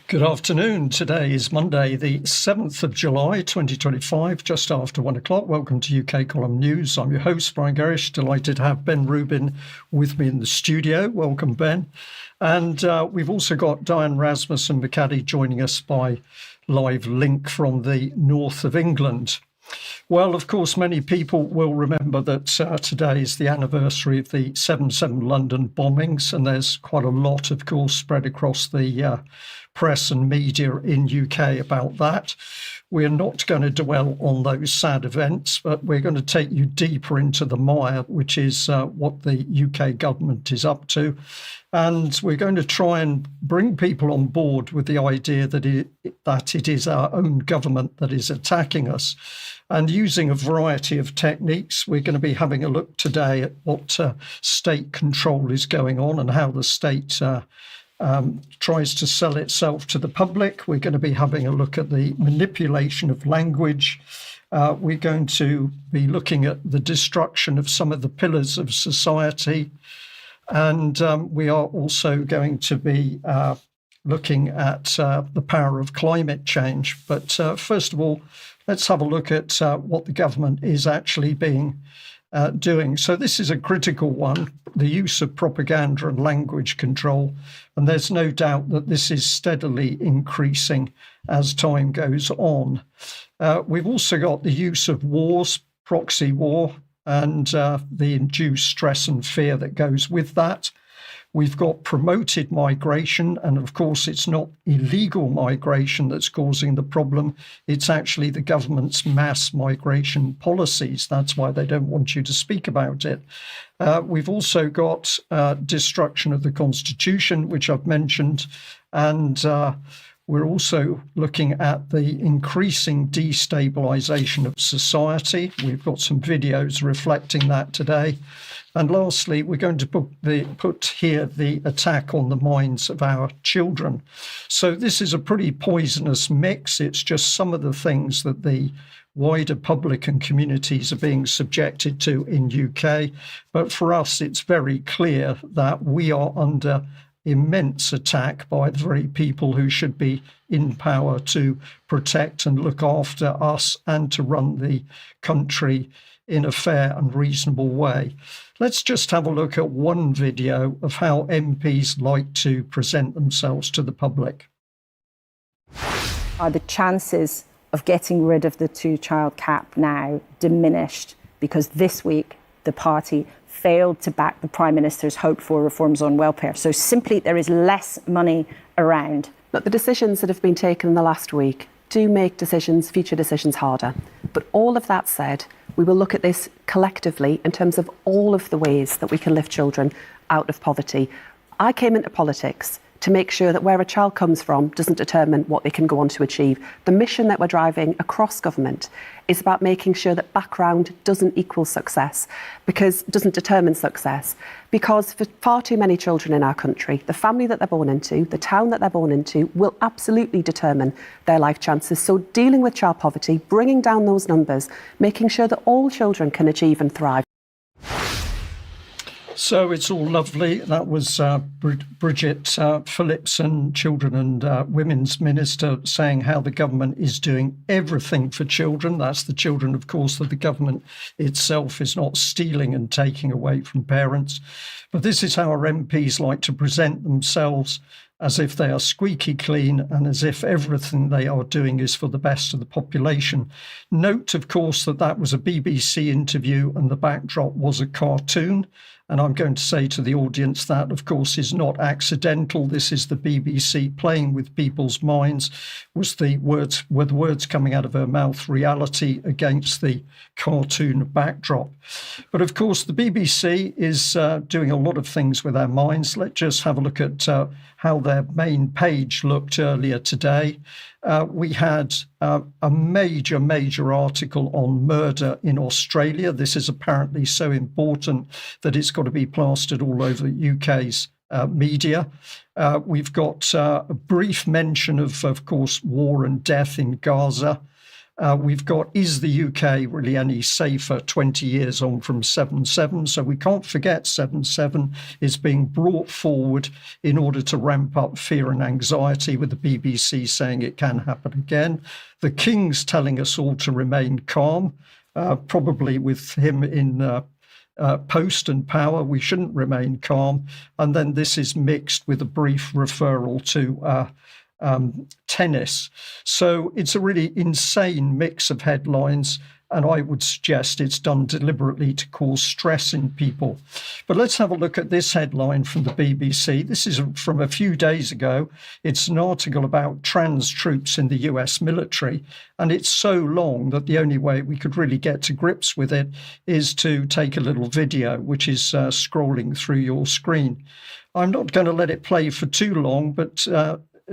Good afternoon. Today is Monday, the 7th of July, 2025, just after 1 o'clock. Welcome to UK Column News. I'm your host, Brian Gerrish. Delighted to have Ben Rubin with me in the studio. Welcome, Ben. And we've also got Diane Rasmussen McCaddy joining us by live link from the north of England. Well, of course, many people will remember that today is the anniversary of the 7/7 London bombings, and there's quite a lot, of course, spread across the press and media in UK about that. We're not going to dwell on those sad events, but we're going to take you deeper into the mire, which is what the UK government is up to. And we're going to try and bring people on board with the idea that it is our own government that is attacking us. And using a variety of techniques, we're going to be having a look today at what state control is going on and how the state tries to sell itself to the public. We're going to be having a look at the manipulation of language. We're going to be looking at the destruction of some of the pillars of society. And we are also going to be looking at the power of climate change. But first of all, let's have a look at what the government is actually doing. So this is a critical one, the use of propaganda and language control. And there's no doubt that this is steadily increasing as time goes on. We've also got the use of wars, proxy war, and the induced stress and fear that goes with that. We've got promoted migration, and of course it's not illegal migration that's causing the problem. It's actually the government's mass migration policies. That's why they don't want you to speak about it. We've also got destruction of the Constitution, which I've mentioned, and we're also looking at the increasing destabilisation of society. We've got some videos reflecting that today. And lastly, we're going to put here the attack on the minds of our children. So this is a pretty poisonous mix. It's just some of the things that the wider public and communities are being subjected to in UK. But for us, it's very clear that we are under immense attack by the very people who should be in power to protect and look after us and to run the country in a fair and reasonable way. Let's just have a look at one video of how MPs like to present themselves to the public. Are the chances of getting rid of the two-child cap now diminished because this week the party failed to back the Prime Minister's hope for reforms on welfare? So simply there is less money around. But the decisions that have been taken in the last week do make future decisions harder. But all of that said, we will look at this collectively in terms of all of the ways that we can lift children out of poverty. I came into politics to make sure that where a child comes from doesn't determine what they can go on to achieve. The mission that we're driving across government is about making sure that background doesn't equal success, doesn't determine success. Because for far too many children in our country, the family that they're born into, the town that they're born into, will absolutely determine their life chances. So dealing with child poverty, bringing down those numbers, making sure that all children can achieve and thrive. So it's all lovely. That was Bridget Phillipson, Children and Women's Minister, saying how the government is doing everything for children. That's the children, of course, that the government itself is not stealing and taking away from parents. But this is how our MPs like to present themselves, as if they are squeaky clean and as if everything they are doing is for the best of the population. Note, of course, that that was a BBC interview and the backdrop was a cartoon. And I'm going to say to the audience that, of course, is not accidental. This is the BBC playing with people's minds. Were the words coming out of her mouth reality against the cartoon backdrop? But of course, the BBC is doing a lot of things with our minds. Let's just have a look at how their main page looked earlier today. We had a major article on murder in Australia. This is apparently so important that it's got to be plastered all over the UK's media. We've got a brief mention of course, war and death in Gaza. We've got, is the UK really any safer 20 years on from 7/7? So we can't forget 7/7 is being brought forward in order to ramp up fear and anxiety, with the BBC saying it can happen again. The King's telling us all to remain calm, probably with him in post and power. We shouldn't remain calm. And then this is mixed with a brief referral to tennis. So it's a really insane mix of headlines, and I would suggest it's done deliberately to cause stress in people. But let's have a look at this headline from the BBC. This is from a few days ago. It's an article about trans troops in the US military, and it's so long that the only way we could really get to grips with it is to take a little video, which is scrolling through your screen. I'm not going to let it play for too long, but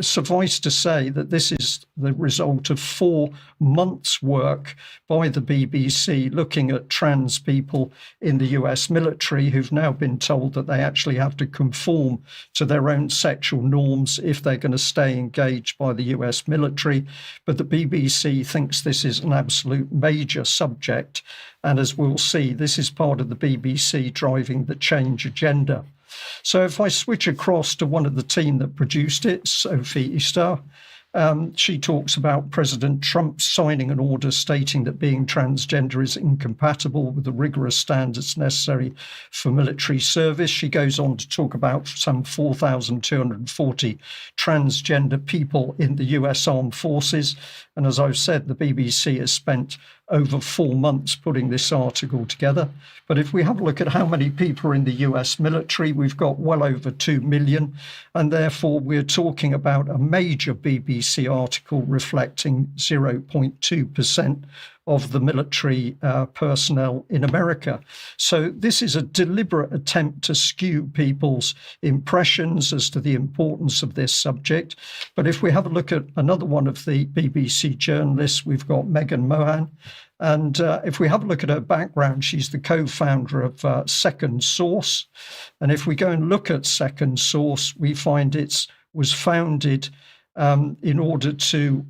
suffice to say that this is the result of 4 months' work by the BBC looking at trans people in the US military who've now been told that they actually have to conform to their own sexual norms if they're going to stay engaged by the US military. But the BBC thinks this is an absolute major subject. And as we'll see, this is part of the BBC driving the change agenda. So if I switch across to one of the team that produced it, Sophie Easter, she talks about President Trump signing an order stating that being transgender is incompatible with the rigorous standards necessary for military service. She goes on to talk about some 4,240 transgender people in the US Armed Forces. And as I've said, the BBC has spent over 4 months putting this article together. But if we have a look at how many people are in the US military, we've got well over 2 million. And therefore, we're talking about a major BBC article reflecting 0.2% of the military personnel in America. So this is a deliberate attempt to skew people's impressions as to the importance of this subject. But if we have a look at another one of the BBC journalists, we've got Megan Mohan. And if we have a look at her background, she's the co-founder of Second Source. And if we go and look at Second Source, we find it was founded in order to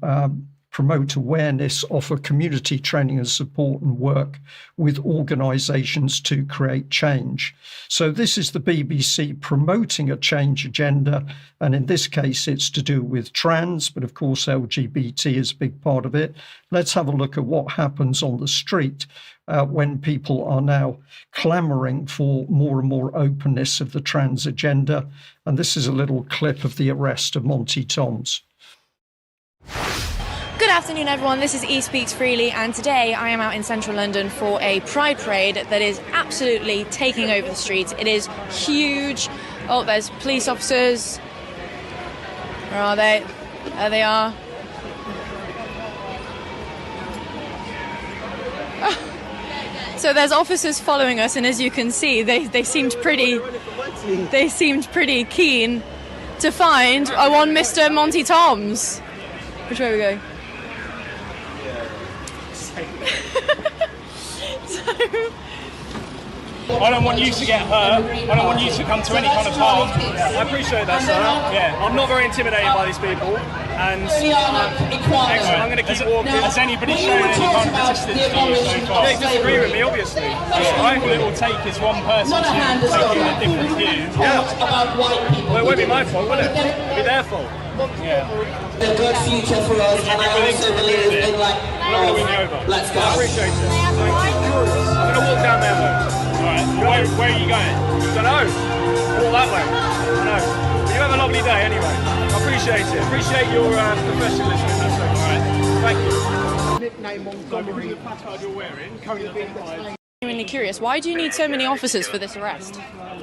promote awareness, offer community training and support, and work with organisations to create change. So this is the BBC promoting a change agenda, and in this case it's to do with trans, but of course LGBT is a big part of it. Let's have a look at what happens on the street when people are now clamouring for more and more openness of the trans agenda. And this is a little clip of the arrest of Monty Toms. Good afternoon, everyone. This is E Speaks Freely, and today I am out in central London for a Pride Parade that is absolutely taking over the streets. It is huge. Oh, there's police officers. Where are they? There they are. So there's officers following us, and as you can see, they seemed pretty keen to find one Mr. Monty Toms. Which way are we going? I don't want you to get hurt. I don't want you to come to any kind of harm. I appreciate that, sir. Yeah. I'm not very intimidated by these people, and I'm going to keep walking. Has anybody shown any kind of resistance to you so far? They disagree with me, obviously. All it will take is one person to take in a different view. Yeah. Well, it won't be my fault, will it? It'll be their fault. Yeah. A good future for us, and I also believe in like. We're not going to win you over. Let's go. I appreciate it. Thank you. I'm going to walk down there, though. Alright, where are you going? Don't know. All that way. I know. But you have a lovely day anyway. I appreciate it. Appreciate your professionalism. That's all right. Thank you. Nickname Montgomery. The placard you're wearing, currently identified. I'm really curious. Why do you need so many officers for this arrest?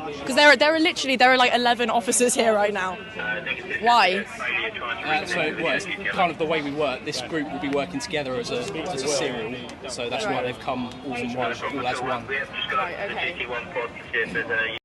Because there are like 11 officers here right now. Why? It's kind of the way we work. This group will be working together as a serial, so that's why they've come all in one, all as one. Right, okay.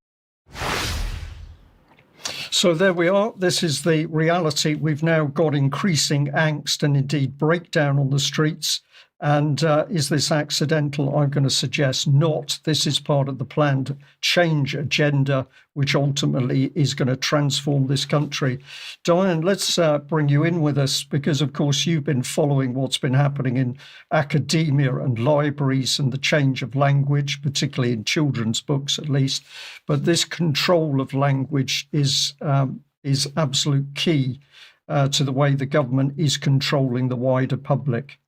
So there we are. This is the reality. We've now got increasing angst and indeed breakdown on the streets And is this accidental? I'm going to suggest not. This is part of the planned change agenda, which ultimately is going to transform this country. Diane, let's bring you in with us because, of course, you've been following what's been happening in academia and libraries and the change of language, particularly in children's books at least. But this control of language is absolute key to the way the government is controlling the wider public.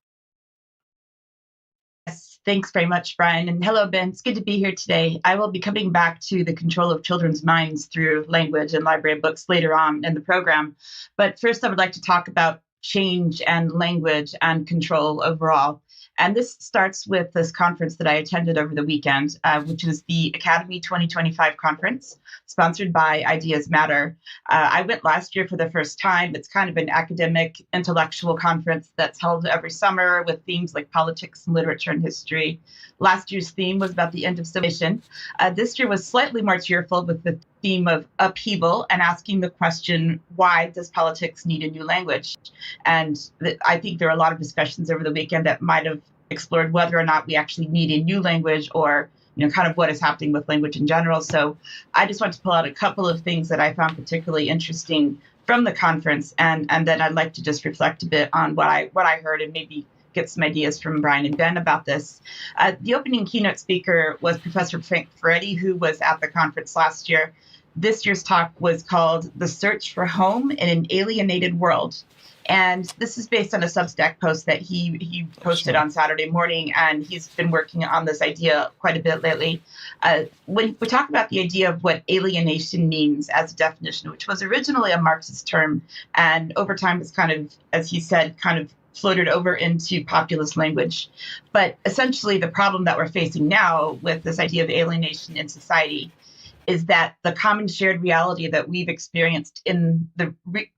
Thanks very much, Brian. And hello, Ben. It's good to be here today. I will be coming back to the control of children's minds through language and library books later on in the program. But first, I would like to talk about change and language and control overall. And this starts with this conference that I attended over the weekend, which is the Academy 2025 conference, sponsored by Ideas Matter. I went last year for the first time. It's kind of an academic, intellectual conference that's held every summer with themes like politics and literature and history. Last year's theme was about the end of civilization. This year was slightly more cheerful with the theme of upheaval and asking the question, why does politics need a new language? And I think there are a lot of discussions over the weekend that might have explored whether or not we actually need a new language or, kind of what is happening with language in general. So I just want to pull out a couple of things that I found particularly interesting from the conference. And then I'd like to just reflect a bit on what I heard and maybe get some ideas from Brian and Ben about this. The opening keynote speaker was Professor Frank Furedi, who was at the conference last year. This year's talk was called The Search for Home in an Alienated World. And this is based on a Substack post that he posted on Saturday morning, and he's been working on this idea quite a bit lately. When we talk about the idea of what alienation means as a definition, which was originally a Marxist term, and over time it's kind of, as he said, kind of floated over into populist language. But essentially the problem that we're facing now with this idea of alienation in society is that the common shared reality that we've experienced in the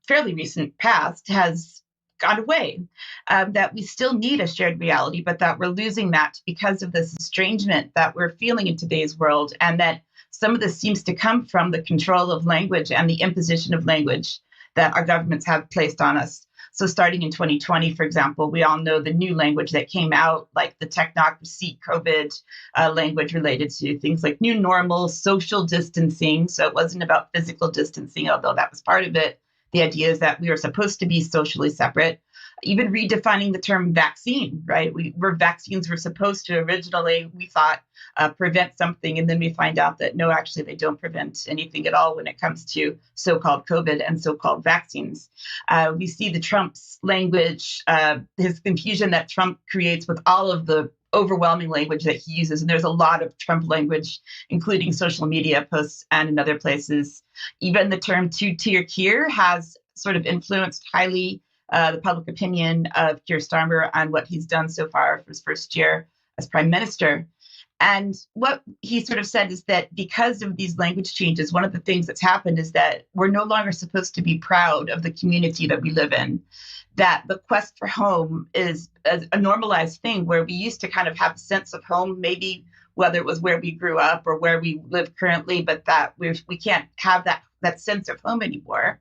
fairly recent past has gone away, that we still need a shared reality, but that we're losing that because of this estrangement that we're feeling in today's world, and that some of this seems to come from the control of language and the imposition of language that our governments have placed on us. So starting in 2020, for example, we all know the new language that came out, like the technocracy, COVID language related to things like new normal, social distancing. So it wasn't about physical distancing, although that was part of it. The idea is that we are supposed to be socially separate. Even redefining the term vaccine, right? Vaccines were supposed to originally, we thought, prevent something. And then we find out that no, actually, they don't prevent anything at all when it comes to so-called COVID and so-called vaccines. We see the Trump's language, his confusion that Trump creates with all of the overwhelming language that he uses. And there's a lot of Trump language, including social media posts and in other places. Even the term two-tier Keir has sort of influenced highly the public opinion of Keir Starmer and what he's done so far for his first year as prime minister. And what he sort of said is that because of these language changes, one of the things that's happened is that we're no longer supposed to be proud of the community that we live in, that the quest for home is a normalized thing where we used to kind of have a sense of home, maybe whether it was where we grew up or where we live currently, but that we can't have that sense of home anymore.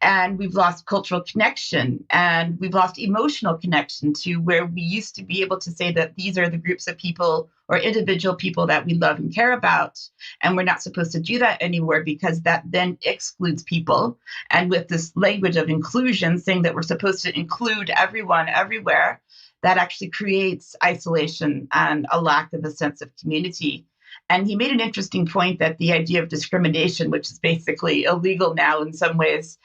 And we've lost cultural connection and we've lost emotional connection to where we used to be able to say that these are the groups of people or individual people that we love and care about. And we're not supposed to do that anymore because that then excludes people. And with this language of inclusion, saying that we're supposed to include everyone everywhere, that actually creates isolation and a lack of a sense of community. And he made an interesting point that the idea of discrimination, which is basically illegal now in some ways,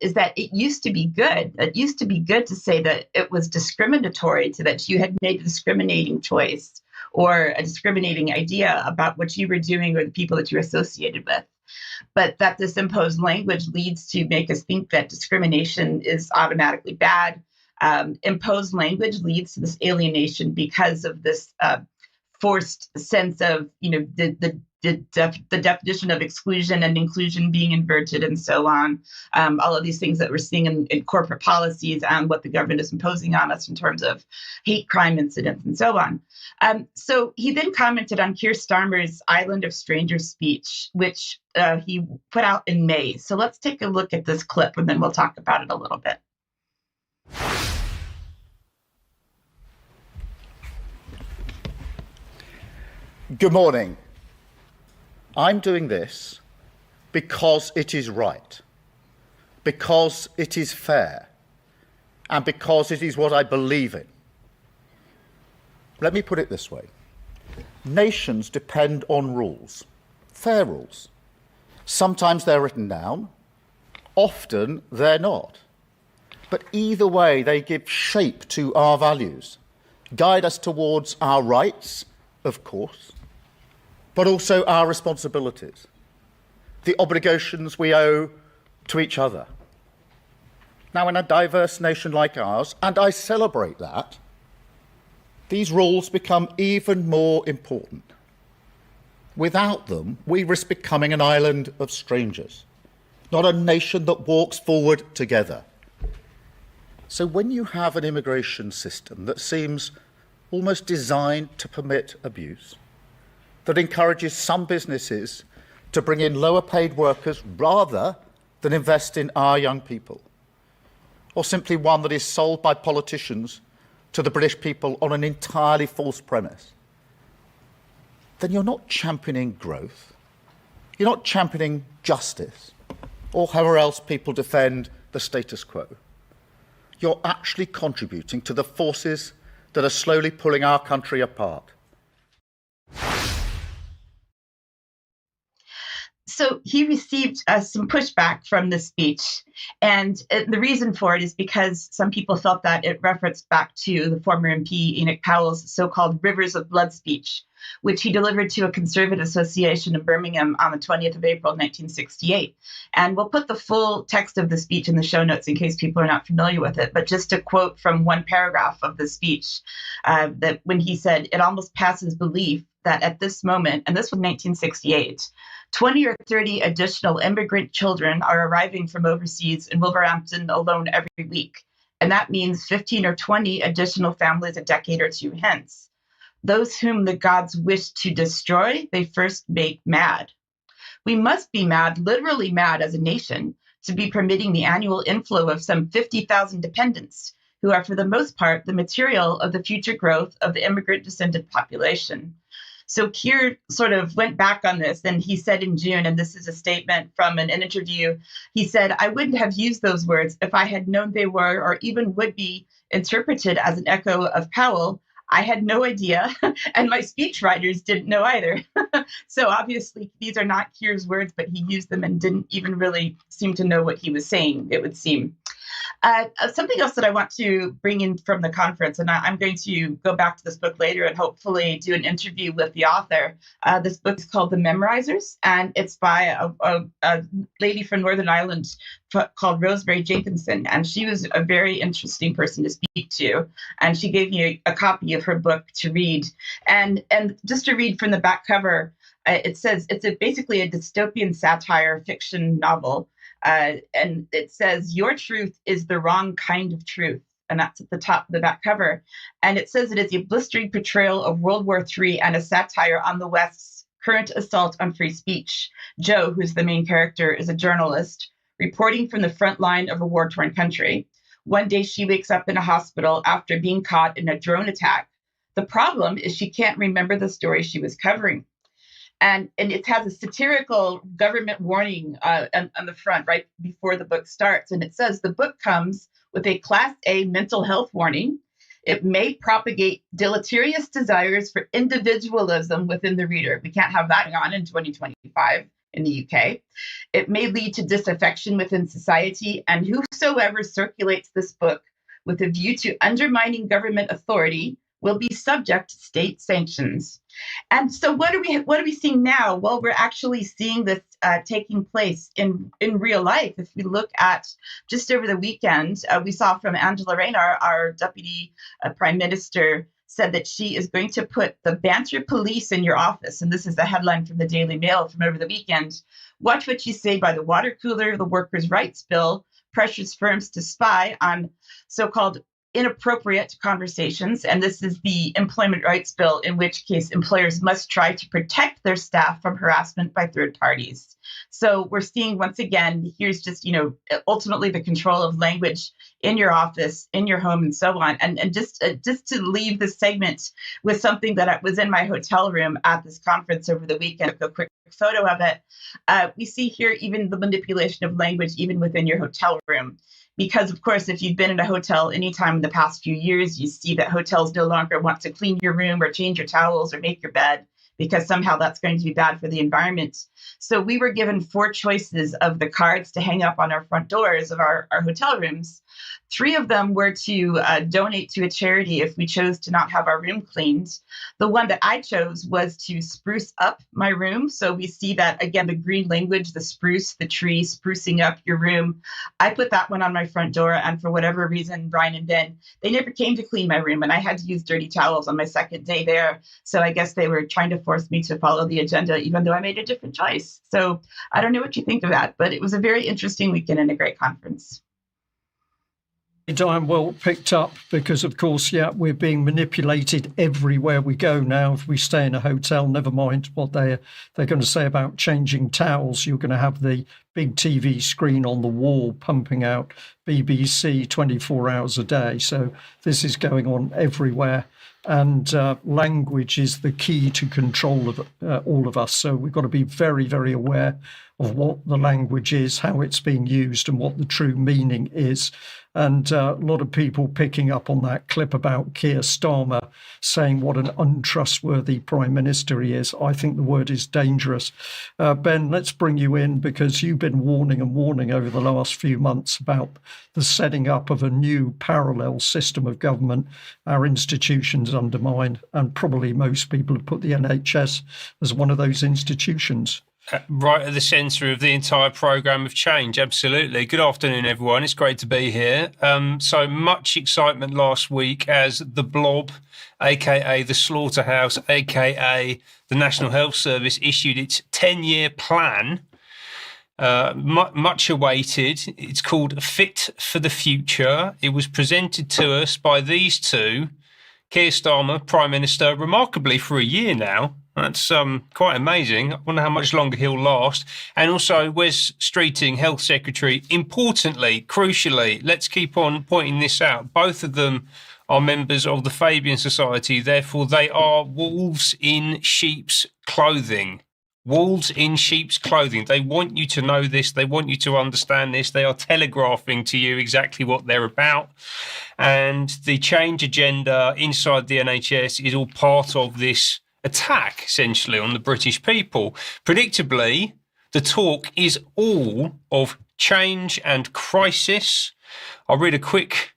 is that it used to be good. It used to be good to say that it was discriminatory, to that you had made a discriminating choice or a discriminating idea about what you were doing or the people that you're associated with. But that this imposed language leads to make us think that discrimination is automatically bad. Imposed language leads to this alienation because of this forced sense of, the definition of exclusion and inclusion being inverted and so on. All of these things that we're seeing in corporate policies and what the government is imposing on us in terms of hate crime incidents and so on. So he then commented on Keir Starmer's Island of Strangers speech, which he put out in May. So let's take a look at this clip and then we'll talk about it a little bit. Good morning. I'm doing this because it is right, because it is fair, and because it is what I believe in. Let me put it this way. Nations depend on rules, fair rules. Sometimes they're written down, often they're not. But either way, they give shape to our values, guide us towards our rights, of course, but also our responsibilities, the obligations we owe to each other. Now, in a diverse nation like ours, and I celebrate that, these rules become even more important. Without them, we risk becoming an island of strangers, not a nation that walks forward together. So when you have an immigration system that seems almost designed to permit abuse, that encourages some businesses to bring in lower paid workers rather than invest in our young people, or simply one that is sold by politicians to the British people on an entirely false premise, then you're not championing growth, you're not championing justice, or however else people defend the status quo. You're actually contributing to the forces that are slowly pulling our country apart. So he received some pushback from this speech. And the reason for it is because some people felt that it referenced back to the former MP Enoch Powell's so-called Rivers of Blood speech, which he delivered to a conservative association in Birmingham on the 20th of April, 1968. And we'll put the full text of the speech in the show notes in case people are not familiar with it. But just to quote from one paragraph of the speech, that when he said, "It almost passes belief that at this moment," and this was 1968, 20 or 30 additional immigrant children are arriving from overseas in Wolverhampton alone every week. And that means 15 or 20 additional families a decade or two hence. Those whom the gods wish to destroy, they first make mad. We must be mad, literally mad as a nation, to be permitting the annual inflow of some 50,000 dependents, who are for the most part the material of the future growth of the immigrant descendant population. So Keir sort of went back on this, and he said in June, and this is a statement from an interview, he said, "I wouldn't have used those words if I had known they were or even would be interpreted as an echo of Powell. I had no idea, and my speechwriters didn't know either." So obviously these are not Keir's words, but he used them and didn't even really seem to know what he was saying, it would seem. Something else that I want to bring in from the conference, and I'm going to go back to this book later and hopefully do an interview with the author. This book is called The Memorizers, and it's by a lady from Northern Ireland called Rosemary Jenkinson. And she was a very interesting person to speak to. And she gave me a copy of her book to read. And just to read from the back cover, it says it's basically a dystopian satire fiction novel. And it says, "Your truth is the wrong kind of truth." And that's at the top of the back cover. And it says it is a blistering portrayal of World War III and a satire on the West's current assault on free speech. Jo, who's the main character, is a journalist reporting from the front line of a war-torn country. One day she wakes up in a hospital after being caught in a drone attack. The problem is she can't remember the story she was covering. And it has a satirical government warning on the front right before the book starts. And it says the book comes with a Class A mental health warning. It may propagate deleterious desires for individualism within the reader. We can't have that on in 2025 in the UK. It may lead to disaffection within society. And whosoever circulates this book with a view to undermining government authority will be subject to state sanctions. And so what are we seeing now? Well, we're actually seeing this taking place in real life. If we look at just over the weekend, we saw from Angela Rayner, our deputy prime minister, said that she is going to put the banter police in your office. And this is a headline from the Daily Mail from over the weekend. "Watch what you say by the water cooler. The workers' rights bill pressures firms to spy on so-called inappropriate conversations, and this is the employment rights bill, in which case employers must try to protect their staff from harassment by third parties. So we're seeing, once again, here's just, ultimately the control of language in your office, in your home, and so on. And just to leave this segment with something that was in my hotel room at this conference over the weekend, a quick photo of it. We see here even the manipulation of language even within your hotel room. Because, of course, if you've been in a hotel anytime in the past few years, you see that hotels no longer want to clean your room or change your towels or make your bed, because somehow that's going to be bad for the environment. So we were given 4 choices of the cards to hang up on our front doors of our hotel rooms. 3 of them were to donate to a charity if we chose to not have our room cleaned. The one that I chose was to spruce up my room. So we see that, again, the green language, the spruce, the tree, sprucing up your room. I put that one on my front door, and for whatever reason, Brian and Ben, they never came to clean my room, and I had to use dirty towels on my second day there. So I guess they were trying to force me to follow the agenda, even though I made a different choice. So I don't know what you think of that, but it was a very interesting weekend and a great conference. Diane, well picked up, because of course, we're being manipulated everywhere we go now. If we stay in a hotel, never mind what they're going to say about changing towels, you're going to have the big TV screen on the wall pumping out BBC 24 hours a day. So this is going on everywhere. And language is the key to control of all of us. So we've got to be very, very aware of what the language is, how it's being used, and what the true meaning is. And a lot of people picking up on that clip about Keir Starmer saying what an untrustworthy Prime Minister he is. I think the word is dangerous. Ben, let's bring you in, because you've been warning over the last few months about the setting up of a new parallel system of government. Our institutions undermined, and probably most people have put the NHS as one of those institutions. Right at the centre of the entire programme of change, absolutely. Good afternoon, everyone. It's great to be here. So much excitement last week as the Blob, aka the Slaughterhouse, aka the National Health Service, issued its 10-year plan. Much awaited. It's called Fit for the Future. It was presented to us by these two, Keir Starmer, Prime Minister, remarkably for a year now. That's quite amazing. I wonder how much longer he'll last. And also Wes Streeting, Health Secretary. Importantly, crucially, let's keep on pointing this out. Both of them are members of the Fabian Society. Therefore, they are wolves in sheep's clothing. Wolves in sheep's clothing. They want you to know this. They want you to understand this. They are telegraphing to you exactly what they're about. And the change agenda inside the NHS is all part of this attack, essentially, on the British people. Predictably, the talk is all of change and crisis. I'll read a quick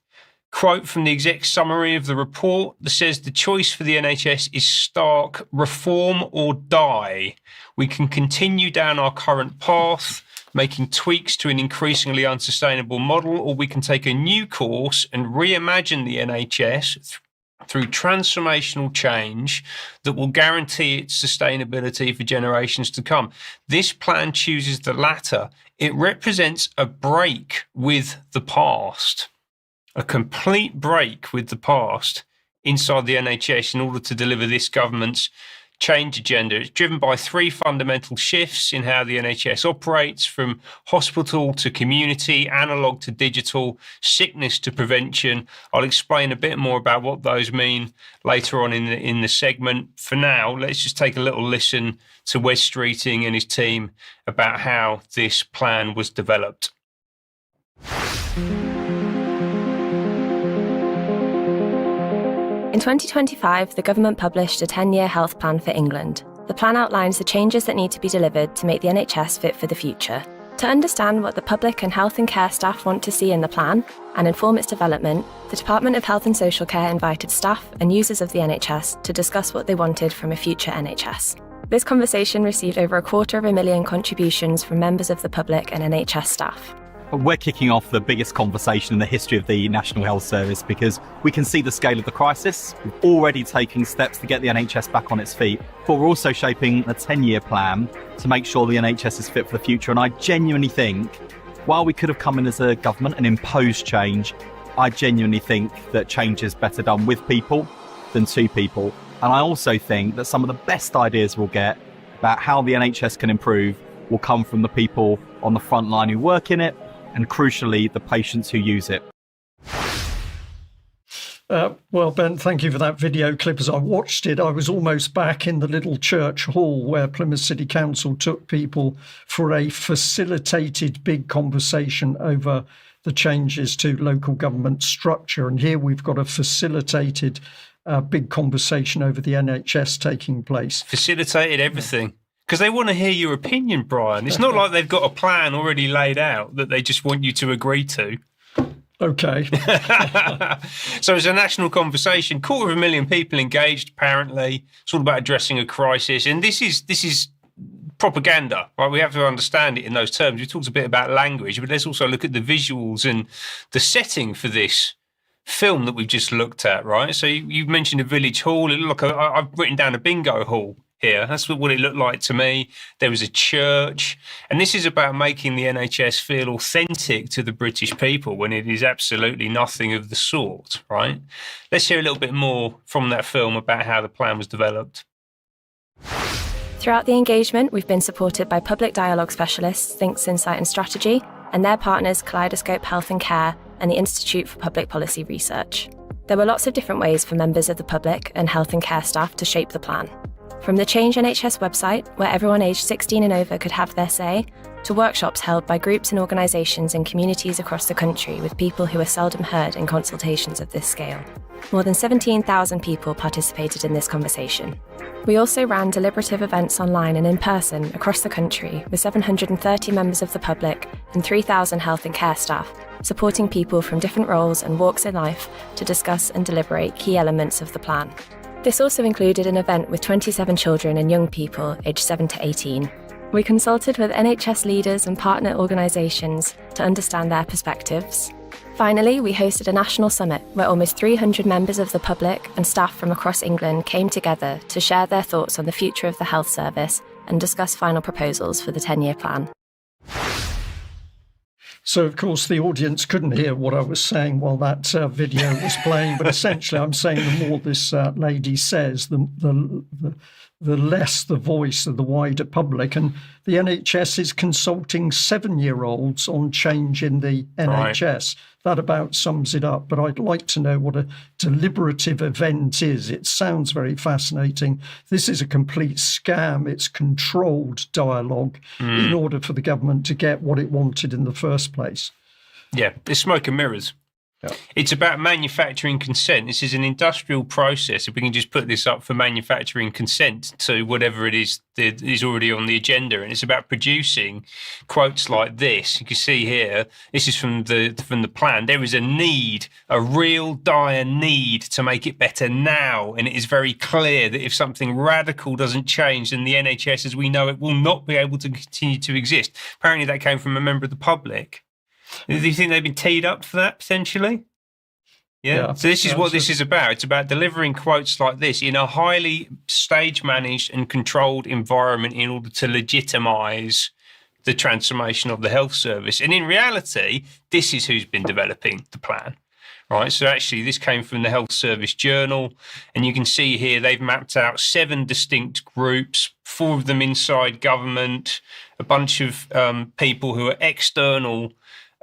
quote from the exec summary of the report that says the choice for the NHS is stark: reform or die. We can continue down our current path, making tweaks to an increasingly unsustainable model, or we can take a new course and reimagine the NHS through transformational change that will guarantee its sustainability for generations to come. This plan chooses the latter. It represents a break with the past, a complete break with the past inside the NHS in order to deliver this government's change agenda. It's driven by 3 fundamental shifts in how the NHS operates, from hospital to community, analog to digital, sickness to prevention. I'll explain a bit more about what those mean later on in the segment. For now, let's just take a little listen to Wes Streeting and his team about how this plan was developed. In 2025, the government published a 10-year health plan for England. The plan outlines the changes that need to be delivered to make the NHS fit for the future. To understand what the public and health and care staff want to see in the plan and inform its development, the Department of Health and Social Care invited staff and users of the NHS to discuss what they wanted from a future NHS. This conversation received over 250,000 contributions from members of the public and NHS staff. We're kicking off the biggest conversation in the history of the National Health Service because we can see the scale of the crisis. We're already taking steps to get the NHS back on its feet, but we're also shaping a 10-year plan to make sure the NHS is fit for the future. And I genuinely think, while we could have come in as a government and imposed change, I genuinely think that change is better done with people than to people. And I also think that some of the best ideas we'll get about how the NHS can improve will come from the people on the front line who work in it, and crucially, the patients who use it. Well, Ben, thank you for that video clip. As I watched it, I was almost back in the little church hall where Plymouth City Council took people for a facilitated big conversation over the changes to local government structure. And here we've got a facilitated big conversation over the NHS taking place. Facilitated everything. Because they want to hear your opinion, Brian. It's not like they've got a plan already laid out that they just want you to agree to. Okay. So it's a national conversation. 250,000 people engaged, apparently. It's all about addressing a crisis. And this is propaganda, right? We have to understand it in those terms. We talked a bit about language, but let's also look at the visuals and the setting for this film that we've just looked at, right? So you mentioned a village hall. It looked like I've written down a bingo hall here. That's what it looked like to me. There was a church. And this is about making the NHS feel authentic to the British people when it is absolutely nothing of the sort, right? Let's hear a little bit more from that film about how the plan was developed. Throughout the engagement, we've been supported by public dialogue specialists, Thinks Insight and Strategy, and their partners Kaleidoscope Health and Care and the Institute for Public Policy Research. There were lots of different ways for members of the public and health and care staff to shape the plan. From the Change NHS website, where everyone aged 16 and over could have their say, to workshops held by groups and organisations in communities across the country with people who are seldom heard in consultations of this scale. More than 17,000 people participated in this conversation. We also ran deliberative events online and in person across the country with 730 members of the public and 3,000 health and care staff, supporting people from different roles and walks in life to discuss and deliberate key elements of the plan. This also included an event with 27 children and young people aged 7 to 18. We consulted with NHS leaders and partner organisations to understand their perspectives. Finally, we hosted a national summit where almost 300 members of the public and staff from across England came together to share their thoughts on the future of the health service and discuss final proposals for the 10-year plan. So, of course, the audience couldn't hear what I was saying while that video was playing. But essentially, I'm saying the more this lady says, the less the voice of the wider public. And the NHS is consulting 7-year-olds on change in the NHS. Right. That about sums it up. But I'd like to know what a deliberative event is. It sounds very fascinating. This is a complete scam. It's controlled dialogue in order for the government to get what it wanted in the first place. Yeah, it's smoke and mirrors. Yeah. It's about manufacturing consent. This is an industrial process. If we can just put this up for manufacturing consent to whatever it is that is already on the agenda, and it's about producing quotes like this. You can see here. This is from the plan. There is a need, a real dire need, to make it better now, and it is very clear that if something radical doesn't change, then the NHS, as we know it, will not be able to continue to exist. Apparently, that came from a member of the public. Do you think they've been teed up for that, potentially? Yeah. So this is what this is about. It's about delivering quotes like this in a highly stage-managed and controlled environment in order to legitimise the transformation of the health service. And in reality, this is who's been developing the plan. Right, so actually this came from the Health Service Journal, and you can see here they've mapped out 7 distinct groups, 4 of them inside government, a bunch of people who are external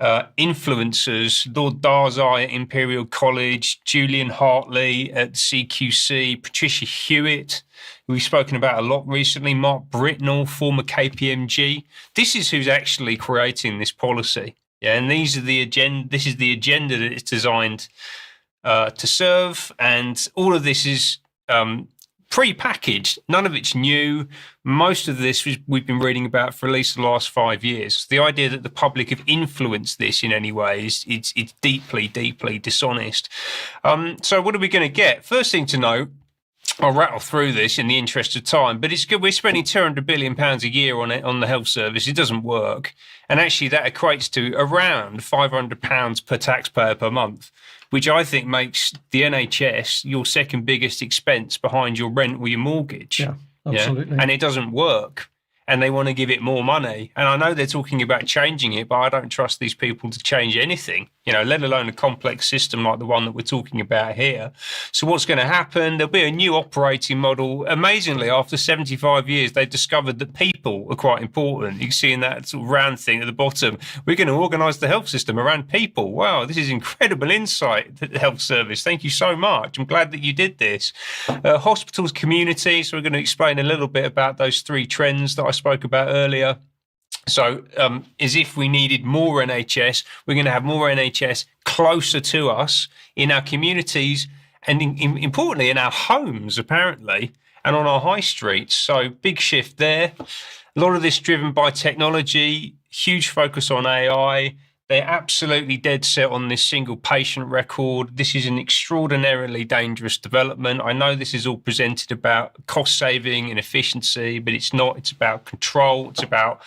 influencers, Lord Darzai at Imperial College, Julian Hartley at CQC, Patricia Hewitt, who we've spoken about a lot recently, Mark Britnell, former KPMG. This is who's actually creating this policy. Yeah, and these are the agenda. This is the agenda that it's designed to serve, and all of this is pre-packaged. None of it's new. Most of this we've been reading about for at least the last 5 years. The idea that the public have influenced this in any way is it's deeply, deeply dishonest. So what are we going to get? First thing to note, I'll rattle through this in the interest of time, but it's good. We're spending £200 billion a year on it, on the health service. It doesn't work. And actually that equates to around £500 per taxpayer per month, which I think makes the NHS your second biggest expense behind your rent or your mortgage. Yeah, absolutely. Yeah? And it doesn't work. And they want to give it more money. And I know they're talking about changing it, but I don't trust these people to change anything. let alone a complex system like the one that we're talking about here. So what's going to happen? There'll be a new operating model. Amazingly, after 75 years, they discovered that people are quite important. You can see in that sort of round thing at the bottom, we're going to organise the health system around people. Wow, this is incredible insight, the health service. Thank you so much. I'm glad that you did this. Hospitals, community. So we're going to explain a little bit about those 3 trends that I spoke about earlier. So as if we needed more NHS, we're going to have more NHS closer to us in our communities and importantly in our homes, apparently, and on our high streets. So big shift there. A lot of this driven by technology, huge focus on AI. They're absolutely dead set on this single patient record. This is an extraordinarily dangerous development. I know this is all presented about cost saving and efficiency, but it's not. It's about control. It's about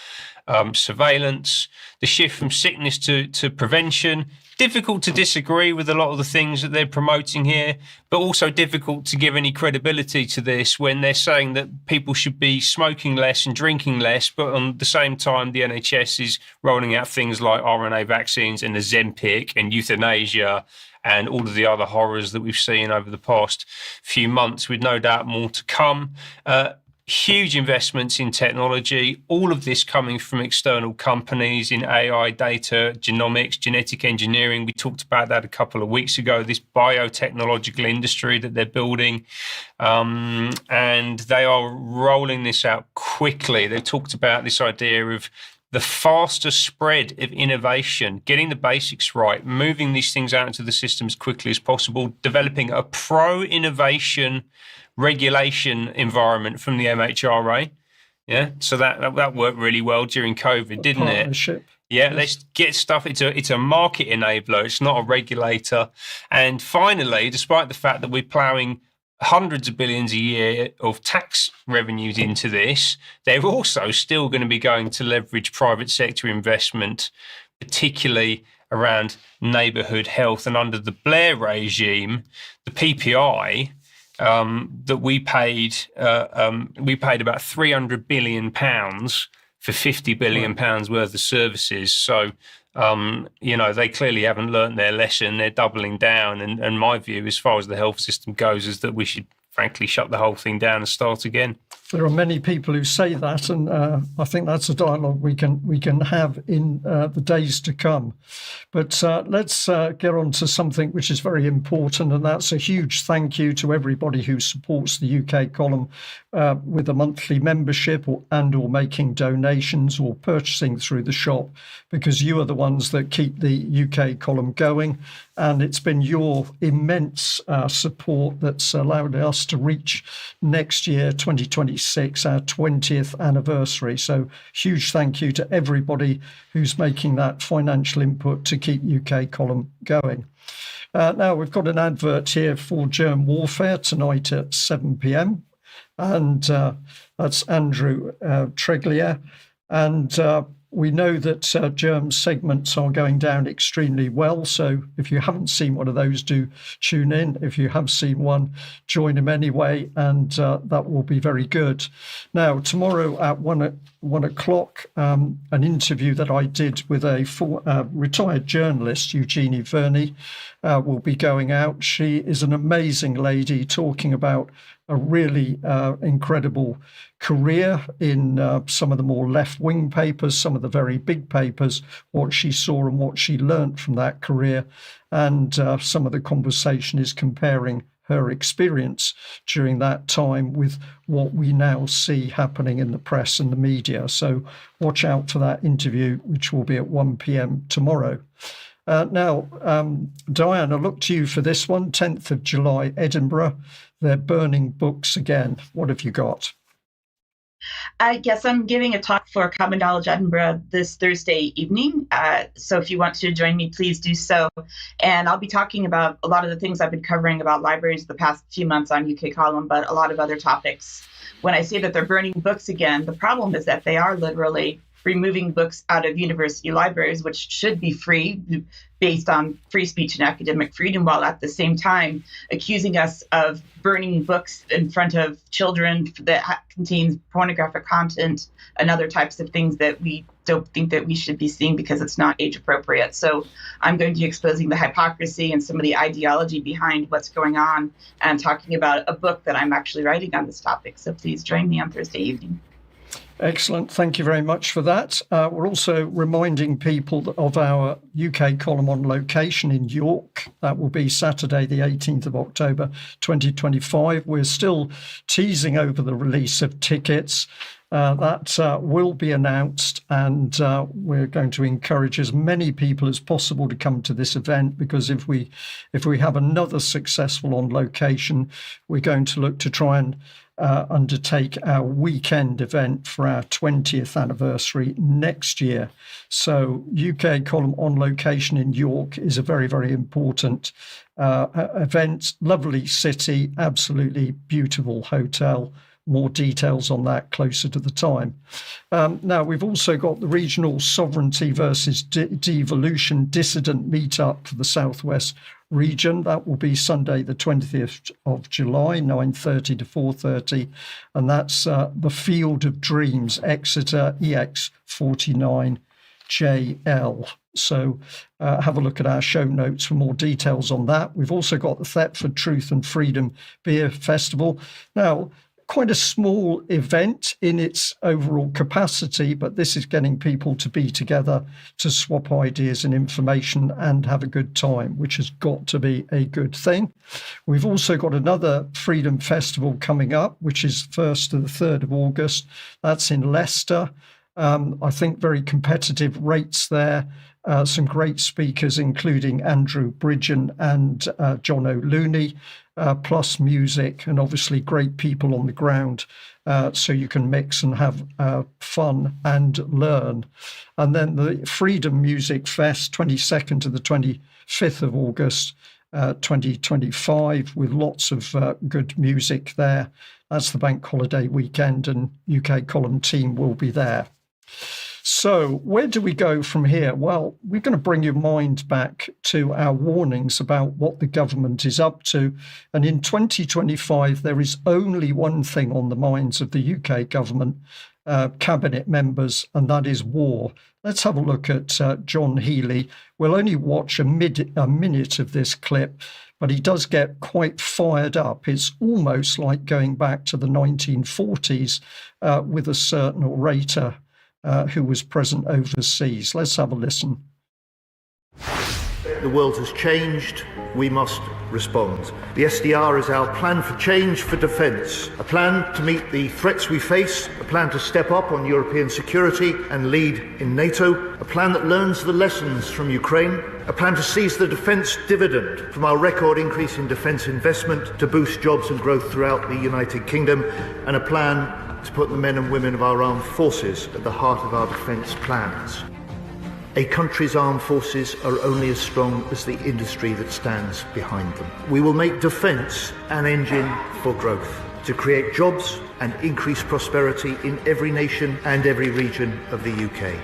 surveillance. The shift from sickness to prevention. Difficult to disagree with a lot of the things that they're promoting here, but also difficult to give any credibility to this when they're saying that people should be smoking less and drinking less, but on the same time, the NHS is rolling out things like RNA vaccines and Ozempic and euthanasia and all of the other horrors that we've seen over the past few months, with no doubt more to come. Huge investments in technology, all of this coming from external companies in AI, data, genomics, genetic engineering. We talked about that a couple of weeks ago, this biotechnological industry that they're building. And they are rolling this out quickly. They talked about this idea of the faster spread of innovation, getting the basics right, moving these things out into the system as quickly as possible, developing a pro-innovation regulation environment from the MHRA. Yeah, so that worked really well during COVID, didn't it? Yeah, let's get stuff. It's a market enabler. It's not a regulator. And finally, despite the fact that we're ploughing hundreds of billions a year of tax revenues into this, they're also still going to be going to leverage private sector investment, particularly around neighbourhood health. And under the Blair regime, the PPI that we paid about £300 billion for £50 billion worth of services. So, they clearly haven't learnt their lesson. They're doubling down. And my view, as far as the health system goes, is that we should frankly shut the whole thing down and start again. There are many people who say that, and I think that's a dialogue we can have in the days to come. But let's get on to something which is very important, and that's a huge thank you to everybody who supports the UK column with a monthly membership or making donations or purchasing through the shop, because you are the ones that keep the UK column going. And it's been your immense support that's allowed us to reach next year, 2026, our 20th anniversary. So huge thank you to everybody who's making that financial input to keep UK column going. Now, we've got an advert here for Germ Warfare tonight at 7 p.m. And that's Andrew Treglier. And we know that Germ segments are going down extremely well. So if you haven't seen one of those, do tune in. If you have seen one, join him anyway, and that will be very good. Now, tomorrow at 1 o'clock, an interview that I did with a retired journalist, Eugenie Verney, will be going out. She is an amazing lady talking about a really incredible career in some of the more left-wing papers, some of the very big papers, what she saw and what she learnt from that career. And some of the conversation is comparing her experience during that time with what we now see happening in the press and the media. So watch out for that interview, which will be at 1 p.m. tomorrow. Now, Diane, I look to you for this one, 10th of July, Edinburgh. They're burning books again. What have you got? Yes, I'm giving a talk for Common Knowledge Edinburgh this Thursday evening. So if you want to join me, please do so. And I'll be talking about a lot of the things I've been covering about libraries the past few months on UK Column, but a lot of other topics. When I say that they're burning books again, the problem is that they are literally removing books out of university libraries, which should be free based on free speech and academic freedom, while at the same time accusing us of burning books in front of children that contains pornographic content and other types of things that we don't think that we should be seeing because it's not age appropriate. So I'm going to be exposing the hypocrisy and some of the ideology behind what's going on and talking about a book that I'm actually writing on this topic. So please join me on Thursday evening. Excellent. Thank you very much for that. We're also reminding people of our UK column on location in York. That will be Saturday, the 18th of October, 2025. We're still teasing over the release of tickets. That will be announced, and we're going to encourage as many people as possible to come to this event, because if we have another successful on location, we're going to look to try and undertake our weekend event for our 20th anniversary next year. So UK column on location in York is a very, very important event. Lovely city, absolutely beautiful hotel. More details on that closer to the time. Now, we've also got the Regional Sovereignty versus Devolution Dissident Meetup for the Southwest region. That will be Sunday, the 20th of July, 9:30 to 4:30. And that's the Field of Dreams, Exeter EX49JL. So have a look at our show notes for more details on that. We've also got the Thetford Truth and Freedom Beer Festival. Now, quite a small event in its overall capacity, but this is getting people to be together to swap ideas and information and have a good time, which has got to be a good thing. We've also got another Freedom Festival coming up, which is 1st to the 3rd of August. That's in Leicester. I think very competitive rates there. Some great speakers, including Andrew Bridgen and John O'Looney, plus music, and obviously great people on the ground, so you can mix and have fun and learn. And then the Freedom Music Fest, 22nd to the 25th of August, 2025, with lots of good music there. That's the bank holiday weekend, and UK column team will be there. So where do we go from here? Well, we're going to bring your mind back to our warnings about what the government is up to. And in 2025, there is only one thing on the minds of the UK government cabinet members, and that is war. Let's have a look at John Healey. We'll only watch a minute of this clip, but he does get quite fired up. It's almost like going back to the 1940s with a certain orator who was present overseas. Let's have a listen. The world has changed. We must respond. The SDR is our plan for change for defence, a plan to meet the threats we face, a plan to step up on European security and lead in NATO, a plan that learns the lessons from Ukraine, a plan to seize the defence dividend from our record increase in defence investment to boost jobs and growth throughout the United Kingdom, and a plan to put the men and women of our armed forces at the heart of our defence plans. A country's armed forces are only as strong as the industry that stands behind them. We will make defence an engine for growth, to create jobs and increase prosperity in every nation and every region of the UK.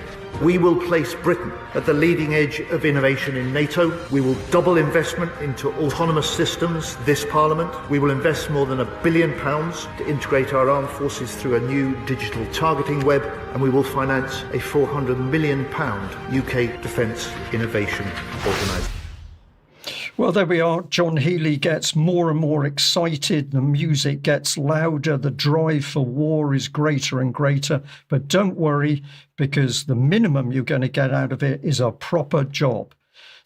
We will place Britain at the leading edge of innovation in NATO. We will double investment into autonomous systems this Parliament. We will invest more than £1 billion to integrate our armed forces through a new digital targeting web, and we will finance a £400 million UK Defence Innovation Organisation. Well, there we are. John Healey gets more and more excited. The music gets louder. The drive for war is greater and greater. But don't worry, because the minimum you're going to get out of it is a proper job.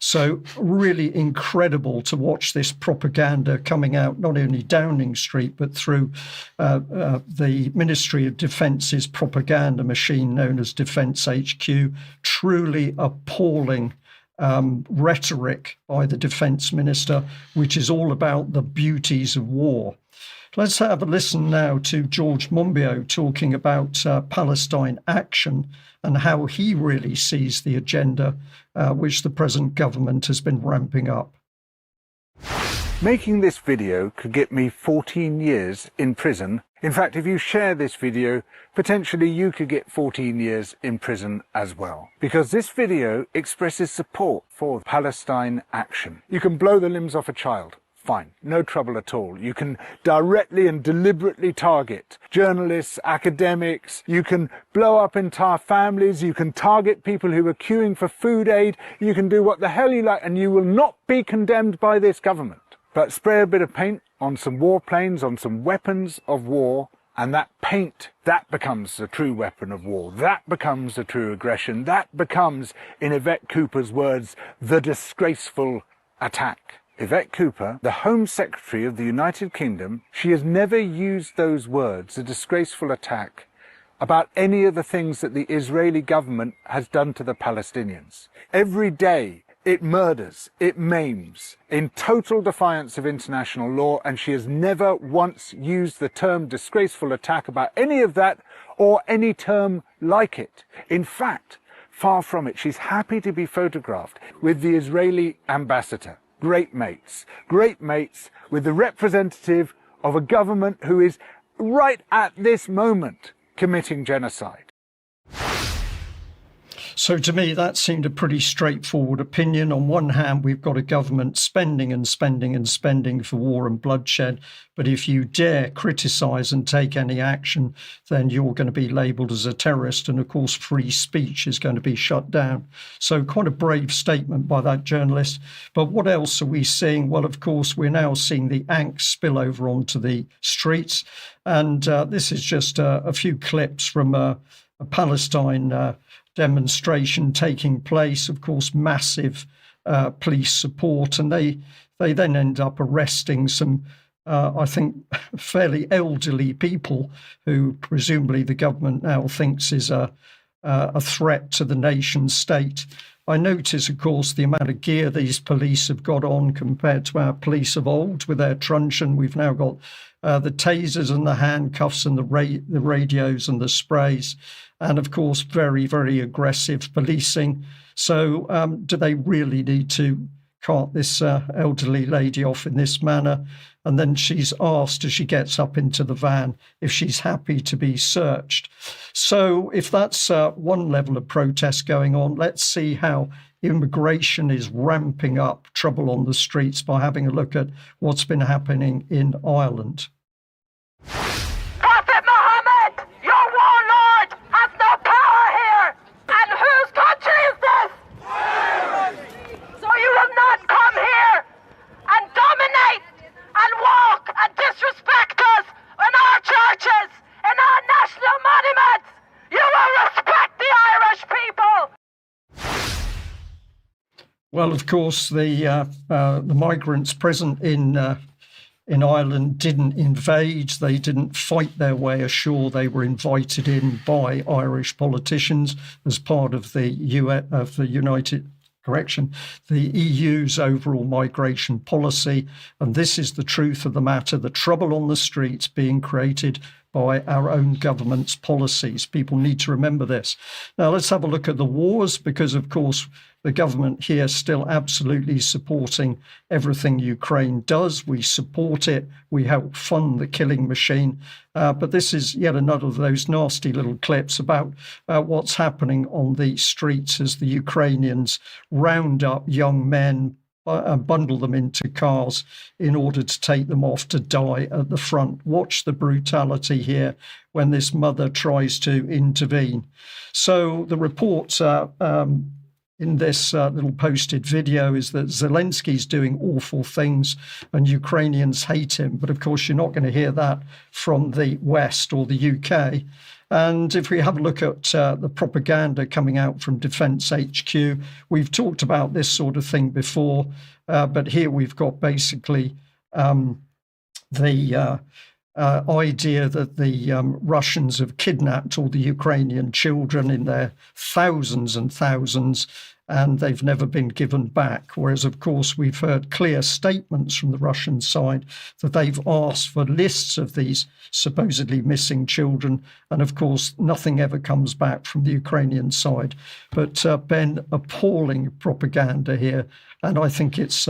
So really incredible to watch this propaganda coming out, not only Downing Street, but through the Ministry of Defence's propaganda machine known as Defence HQ. Truly appalling rhetoric by the Defence Minister, which is all about the beauties of war. Let's have a listen now to George Monbiot talking about Palestine action and how he really sees the agenda which the present government has been ramping up. Making this video could get me 14 years in prison. In fact, if you share this video, potentially you could get 14 years in prison as well. Because this video expresses support for Palestine action. You can blow the limbs off a child. Fine, no trouble at all. You can directly and deliberately target journalists, academics. You can blow up entire families. You can target people who are queuing for food aid. You can do what the hell you like, and you will not be condemned by this government. But spray a bit of paint on some warplanes, on some weapons of war, and that paint, that becomes a true weapon of war. That becomes a true aggression. That becomes, in Yvette Cooper's words, the disgraceful attack. Yvette Cooper, the Home Secretary of the United Kingdom, she has never used those words, a disgraceful attack, about any of the things that the Israeli government has done to the Palestinians. Every day, it murders, it maims, in total defiance of international law, and she has never once used the term disgraceful attack about any of that or any term like it. In fact, far from it, she's happy to be photographed with the Israeli ambassador. Great mates with the representative of a government who is right at this moment committing genocide. So to me, that seemed a pretty straightforward opinion. On one hand, we've got a government spending and spending and spending for war and bloodshed. But if you dare criticise and take any action, then you're going to be labelled as a terrorist. And of course, free speech is going to be shut down. So quite a brave statement by that journalist. But what else are we seeing? Well, of course, we're now seeing the angst spill over onto the streets. And this is just a few clips from a Palestine demonstration taking place, of course, massive police support, and they then end up arresting some, I think, fairly elderly people who presumably the government now thinks is a threat to the nation state. I notice, of course, the amount of gear these police have got on compared to our police of old with their truncheon. We've now got the tasers and the handcuffs and the radios and the sprays. And of course, very, very aggressive policing. So do they really need to cart this elderly lady off in this manner? And then she's asked as she gets up into the van if she's happy to be searched. So if that's one level of protest going on, let's see how immigration is ramping up trouble on the streets by having a look at what's been happening in Ireland. Prophet Muhammad, your warlord, has no power here! And whose country is this? So you will not come here and dominate and walk and disrespect us in our churches, in our national monuments! You will respect the Irish people! Well, of course, the migrants present in Ireland didn't invade. They didn't fight their way ashore. They were invited in by Irish politicians as part of the EU's overall migration policy. And this is the truth of the matter, the trouble on the streets being created by our own government's policies. People need to remember this. Now, let's have a look at the wars, because, of course, the government here still absolutely supporting everything Ukraine does. We support it. We help fund the killing machine. But this is yet another of those nasty little clips about what's happening on the streets as the Ukrainians round up young men, bundle them into cars in order to take them off to die at the front. Watch the brutality here when this mother tries to intervene. So the report in this little posted video is that Zelensky's doing awful things and Ukrainians hate him. But of course, you're not going to hear that from the West or the UK. And if we have a look at the propaganda coming out from Defence HQ, we've talked about this sort of thing before, but here we've got basically the idea that the Russians have kidnapped all the Ukrainian children in their thousands and thousands and they've never been given back. Whereas, of course, we've heard clear statements from the Russian side that they've asked for lists of these supposedly missing children. And of course, nothing ever comes back from the Ukrainian side. But Ben, appalling propaganda here. And I think it's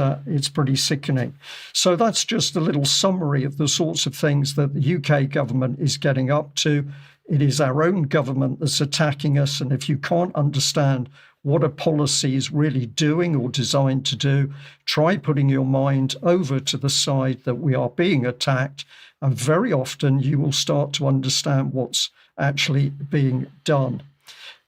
pretty sickening. So that's just a little summary of the sorts of things that the UK government is getting up to. It is our own government that's attacking us. And if you can't understand what a policy is really doing or designed to do, try putting your mind over to the side that we are being attacked. And very often you will start to understand what's actually being done.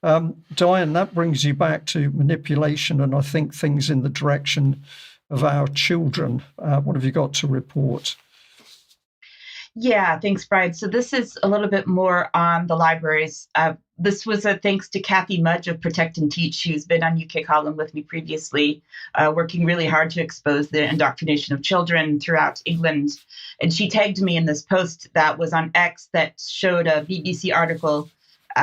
Diane, that brings you back to manipulation and I think things in the direction of our children. What have you got to report? Yeah, thanks, Brian. So this is a little bit more on the libraries. This was thanks to Kathy Mudge of Protect and Teach, who's been on UK Column with me previously, working really hard to expose the indoctrination of children throughout England. And she tagged me in this post that was on X that showed a BBC article.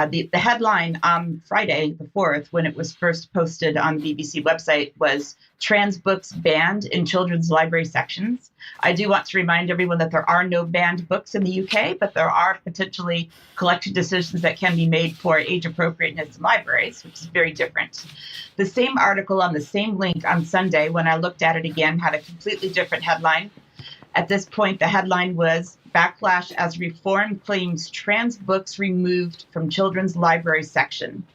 The headline on Friday, the 4th, when it was first posted on the BBC website, was "Trans Books Banned in Children's Library Sections." I do want to remind everyone that there are no banned books in the UK, but there are potentially collection decisions that can be made for age appropriateness in libraries, which is very different. The same article on the same link on Sunday, when I looked at it again, had a completely different headline. At this point, the headline was "Backlash as Reform Claims Trans Books Removed from Children's Library Section."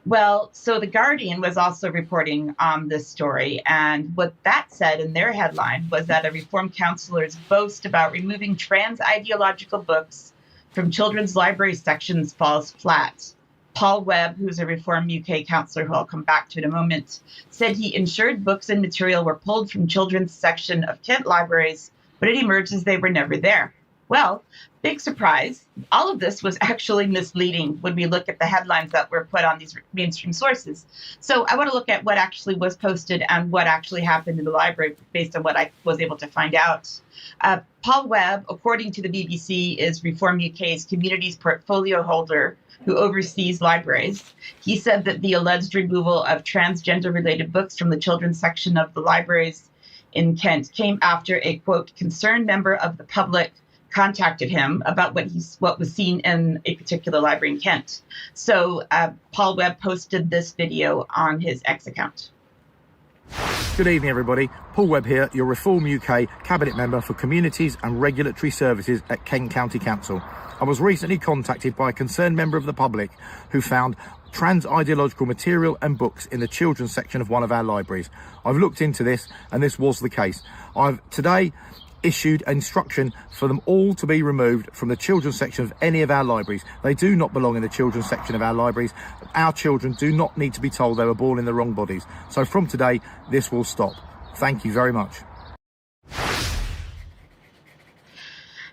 Well, so The Guardian was also reporting on this story. And what that said in their headline was that a Reform councillor's boast about removing trans ideological books from children's library sections falls flat. Paul Webb, who's a Reform UK councillor who I'll come back to in a moment, said he ensured books and material were pulled from children's section of Kent libraries, but it emerges they were never there. Well, big surprise. All of this was actually misleading when we look at the headlines that were put on these mainstream sources. So I want to look at what actually was posted and what actually happened in the library based on what I was able to find out. Paul Webb, according to the BBC, is Reform UK's communities portfolio holder who oversees libraries. He said that the alleged removal of transgender-related books from the children's section of the libraries in Kent came after a, quote, concerned member of the public contacted him about what was seen in a particular library in Kent. So Paul Webb posted this video on his X account. Good evening, everybody. Paul Webb here, your Reform UK Cabinet Member for Communities and Regulatory Services at Kent County Council. I was recently contacted by a concerned member of the public who found trans ideological material and books in the children's section of one of our libraries. I've looked into this and this was the case. I've today issued instruction for them all to be removed from the children's section of any of our libraries. They do not belong in the children's section of our libraries. Our children do not need to be told they were born in the wrong bodies. So from today, this will stop. Thank you very much.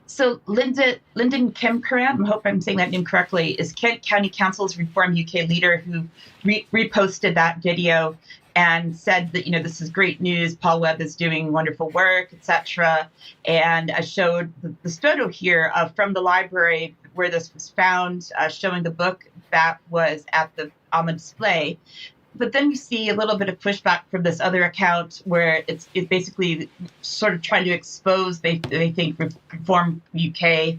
So Lyndon Kemkeram, I hope I'm saying that name correctly, is Kent County Council's Reform UK leader who reposted that video and said that, this is great news. Paul Webb is doing wonderful work, etc. And I showed the photo here from the library where this was found, showing the book that was on the display. But then we see a little bit of pushback from this other account where it's basically sort of trying to expose, they think, Reform UK,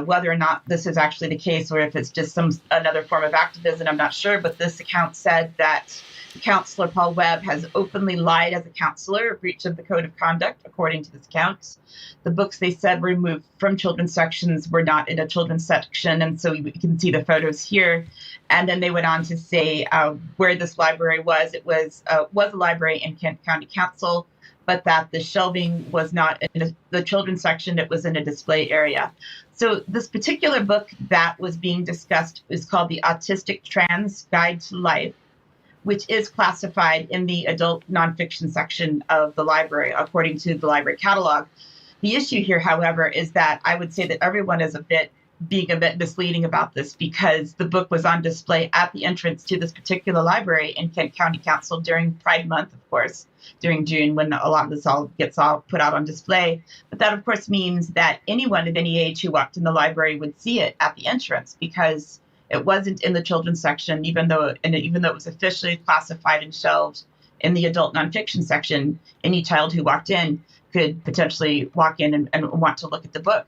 whether or not this is actually the case or if it's just another form of activism, I'm not sure. But this account said that Councillor Paul Webb has openly lied as a councillor, a breach of the code of conduct, according to this account. The books they said were removed from children's sections were not in a children's section, and so you can see the photos here. And then they went on to say where this library was. It was a library in Kent County Council, but that the shelving was not in the children's section. It was in a display area. So this particular book that was being discussed is called The Autistic Trans Guide to Life, which is classified in the adult nonfiction section of the library, according to the library catalog. The issue here, however, is that I would say that everyone is being a bit misleading about this because the book was on display at the entrance to this particular library in Kent County Council during Pride Month, of course, during June, when a lot of this gets put out on display. But that, of course, means that anyone of any age who walked in the library would see it at the entrance because It wasn't in the children's section, even though it was officially classified and shelved in the adult nonfiction section. Any child who walked in could potentially walk in and want to look at the book.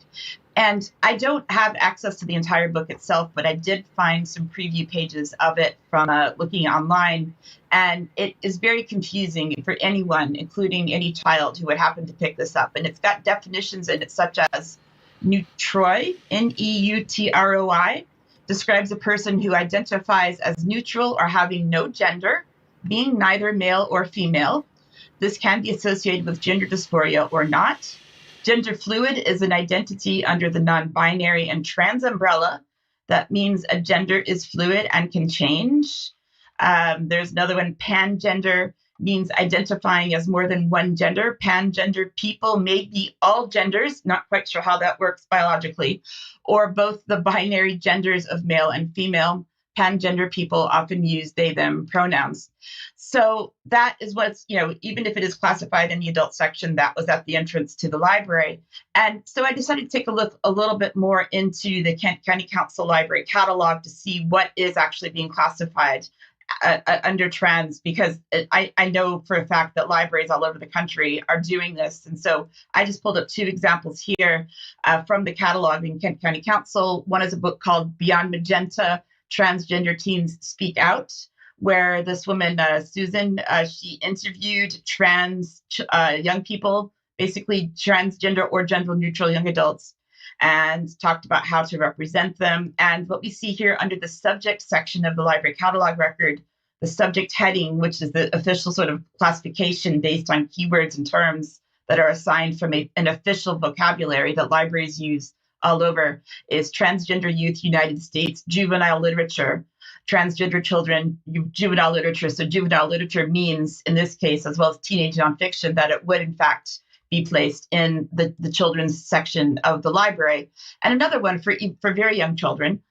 And I don't have access to the entire book itself, but I did find some preview pages of it from looking online. And it is very confusing for anyone, including any child who would happen to pick this up. And it's got definitions in it such as neutroi, N-E-U-T-R-O-I, describes a person who identifies as neutral or having no gender, being neither male or female. This can be associated with gender dysphoria or not. Gender fluid is an identity under the non-binary and trans umbrella. That means a gender is fluid and can change. There's another one, pangender, means identifying as more than one gender. Pangender people may be all genders, not quite sure how that works biologically, or both the binary genders of male and female. Pangender people often use they, them pronouns. So that is what's, even if it is classified in the adult section, that was at the entrance to the library. And so I decided to take a look a little bit more into the Kent County Council Library catalog to see what is actually being classified under trans, because I know for a fact that libraries all over the country are doing this. And so I just pulled up two examples here from the catalog in Kent County Council. One is a book called Beyond Magenta, Transgender Teens Speak Out, where this woman, Susan, she interviewed trans young people, basically transgender or gender neutral young adults, and talked about how to represent them. And what we see here under the subject section of the library catalog record, the subject heading, which is the official sort of classification based on keywords and terms that are assigned from an official vocabulary that libraries use all over, is Transgender Youth United States Juvenile Literature, Transgender Children Juvenile Literature. So juvenile literature means, in this case, as well as teenage nonfiction, that it would in fact be placed in the children's section of the library. And another one for very young children,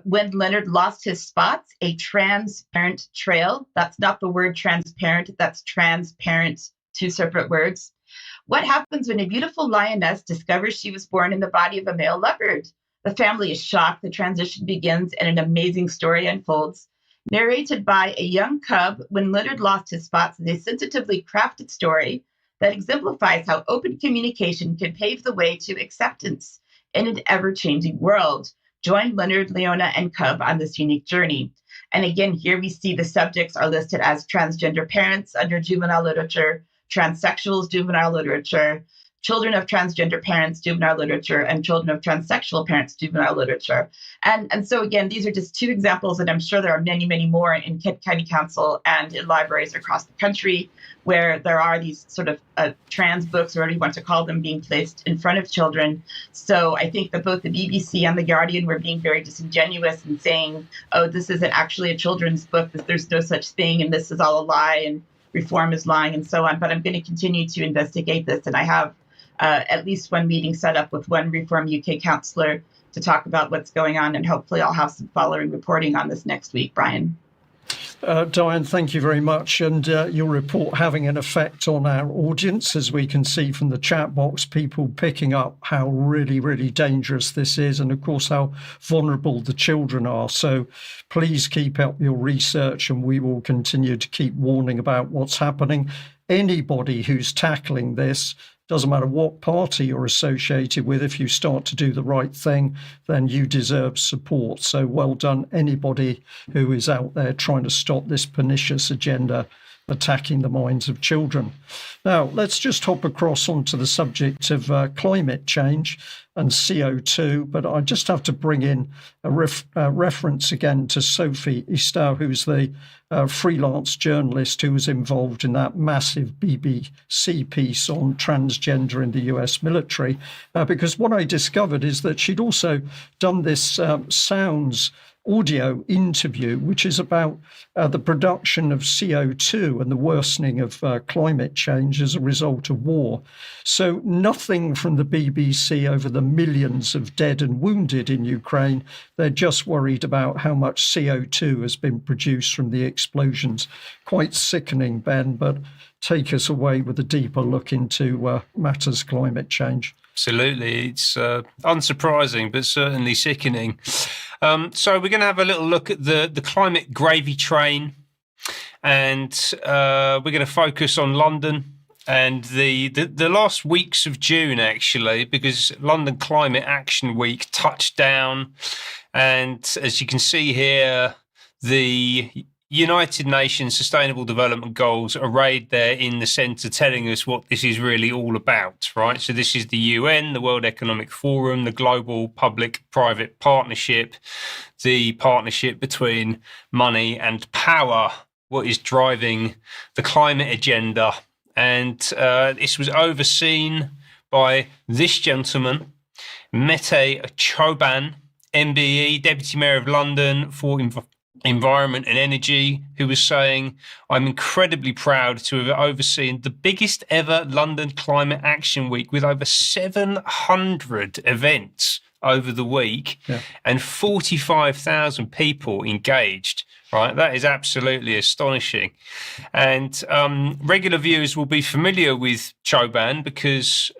When Leonard Lost His Spots, a transparent trail. That's not the word transparent, that's transparent, two separate words. What happens when a beautiful lioness discovers she was born in the body of a male leopard? The family is shocked, the transition begins, and an amazing story unfolds. Narrated by a young cub, When Leonard Lost His Spots is a sensitively crafted story that exemplifies how open communication can pave the way to acceptance in an ever-changing world. Join Leonard, Leona, and Cub on this unique journey. And again, here we see the subjects are listed as transgender parents under juvenile literature, transsexuals, juvenile literature, children of transgender parents, juvenile literature, and children of transsexual parents, juvenile literature. And so again, these are just two examples, and I'm sure there are many, many more in Kent County Council and in libraries across the country where there are these sort of trans books, or whatever you want to call them, being placed in front of children. So I think that both the BBC and The Guardian were being very disingenuous in saying, oh, this isn't actually a children's book, that there's no such thing, and this is all a lie, and Reform is lying, and so on. But I'm going to continue to investigate this, and I have at least one meeting set up with one Reform UK councillor to talk about what's going on, and hopefully I'll have some following reporting on this next week, Brian. Diane, thank you very much. And your report having an effect on our audience, as we can see from the chat box, people picking up how really, really dangerous this is, and of course how vulnerable the children are. So please keep up your research, and we will continue to keep warning about what's happening. Anybody who's tackling this, doesn't matter what party you're associated with, if you start to do the right thing, then you deserve support. So well done, anybody who is out there trying to stop this pernicious agenda attacking the minds of children. Now, let's just hop across onto the subject of climate change and CO2, but I just have to bring in a reference again to Sophie Istau, who's the freelance journalist who was involved in that massive BBC piece on transgender in the US military, because what I discovered is that she'd also done this Sounds audio interview, which is about the production of CO2 and the worsening of climate change as a result of war. So nothing from the BBC over the millions of dead and wounded in Ukraine. They're just worried about how much CO2 has been produced from the explosions. Quite sickening, Ben, but take us away with a deeper look into matters climate change. Absolutely. It's unsurprising, but certainly sickening. So we're going to have a little look at the climate gravy train, and we're going to focus on London and the last weeks of June, actually, because London Climate Action Week touched down. And as you can see here, the United Nations Sustainable Development Goals arrayed there in the centre, telling us what this is really all about, right? So this is the UN, the World Economic Forum, the Global Public-Private Partnership, the partnership between money and power, what is driving the climate agenda. And this was overseen by this gentleman, Mete Choban, MBE, Deputy Mayor of London for Environment and Energy, who was saying, "I'm incredibly proud to have overseen the biggest ever London Climate Action Week with over 700 events over the week and 45,000 people engaged." Right, that is absolutely astonishing. And regular viewers will be familiar with Choban because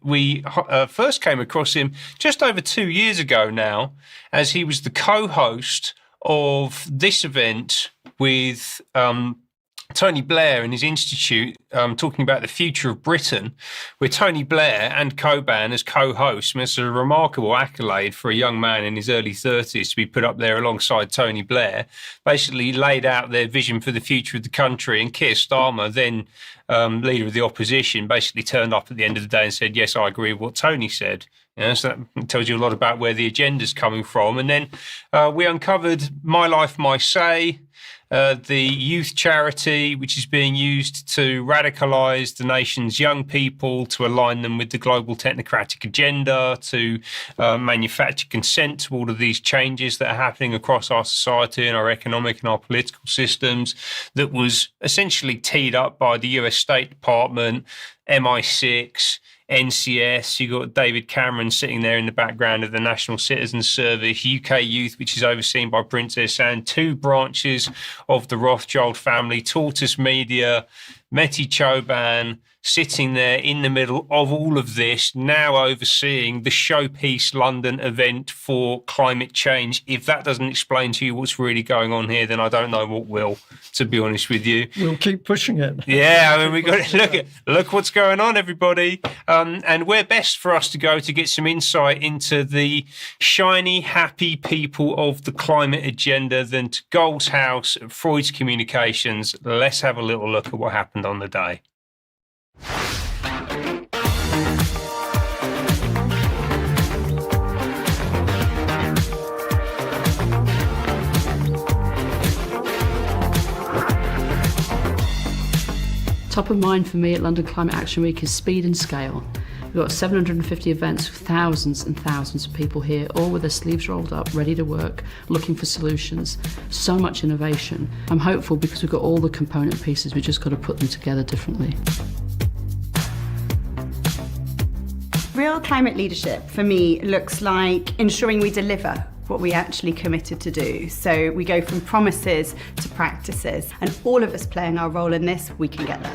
we first came across him just over 2 years ago now, as he was the co-host of this event with Tony Blair and his institute, talking about the future of Britain, where Tony Blair and Choban as co-hosts. I mean, it's a remarkable accolade for a young man in his early 30s to be put up there alongside Tony Blair. Basically laid out their vision for the future of the country, and Keir Starmer, then leader of the opposition, basically turned up at the end of the day and said, "Yes, I agree with what Tony said." You know, so that tells you a lot about where the agenda's coming from. And then we uncovered My Life, My Say, the youth charity, which is being used to radicalise the nation's young people, to align them with the global technocratic agenda, to manufacture consent to all of these changes that are happening across our society and our economic and our political systems, that was essentially teed up by the US State Department, MI6, NCS. You got David Cameron sitting there in the background of the National Citizen Service, UK Youth, which is overseen by Princess Anne, two branches of the Rothschild family, Tortoise Media, Mete Choban, sitting there in the middle of all of this, now overseeing the Showpiece London event for climate change. If that doesn't explain to you what's really going on here, then I don't know what will, to be honest with you. We'll keep pushing it. Yeah, I mean, we got to look what's going on, everybody. And where best for us to go to get some insight into the shiny, happy people of the climate agenda than to Gold's House at Freud's Communications. Let's have a little look at what happened on the day. Top of mind for me at London Climate Action Week is speed and scale. We've got 750 events with thousands and thousands of people here, all with their sleeves rolled up, ready to work, looking for solutions. So much innovation. I'm hopeful because we've got all the component pieces, we just got to put them together differently. Real climate leadership for me looks like ensuring we deliver what we actually committed to do. So we go from promises to practices, and all of us playing our role in this, we can get there.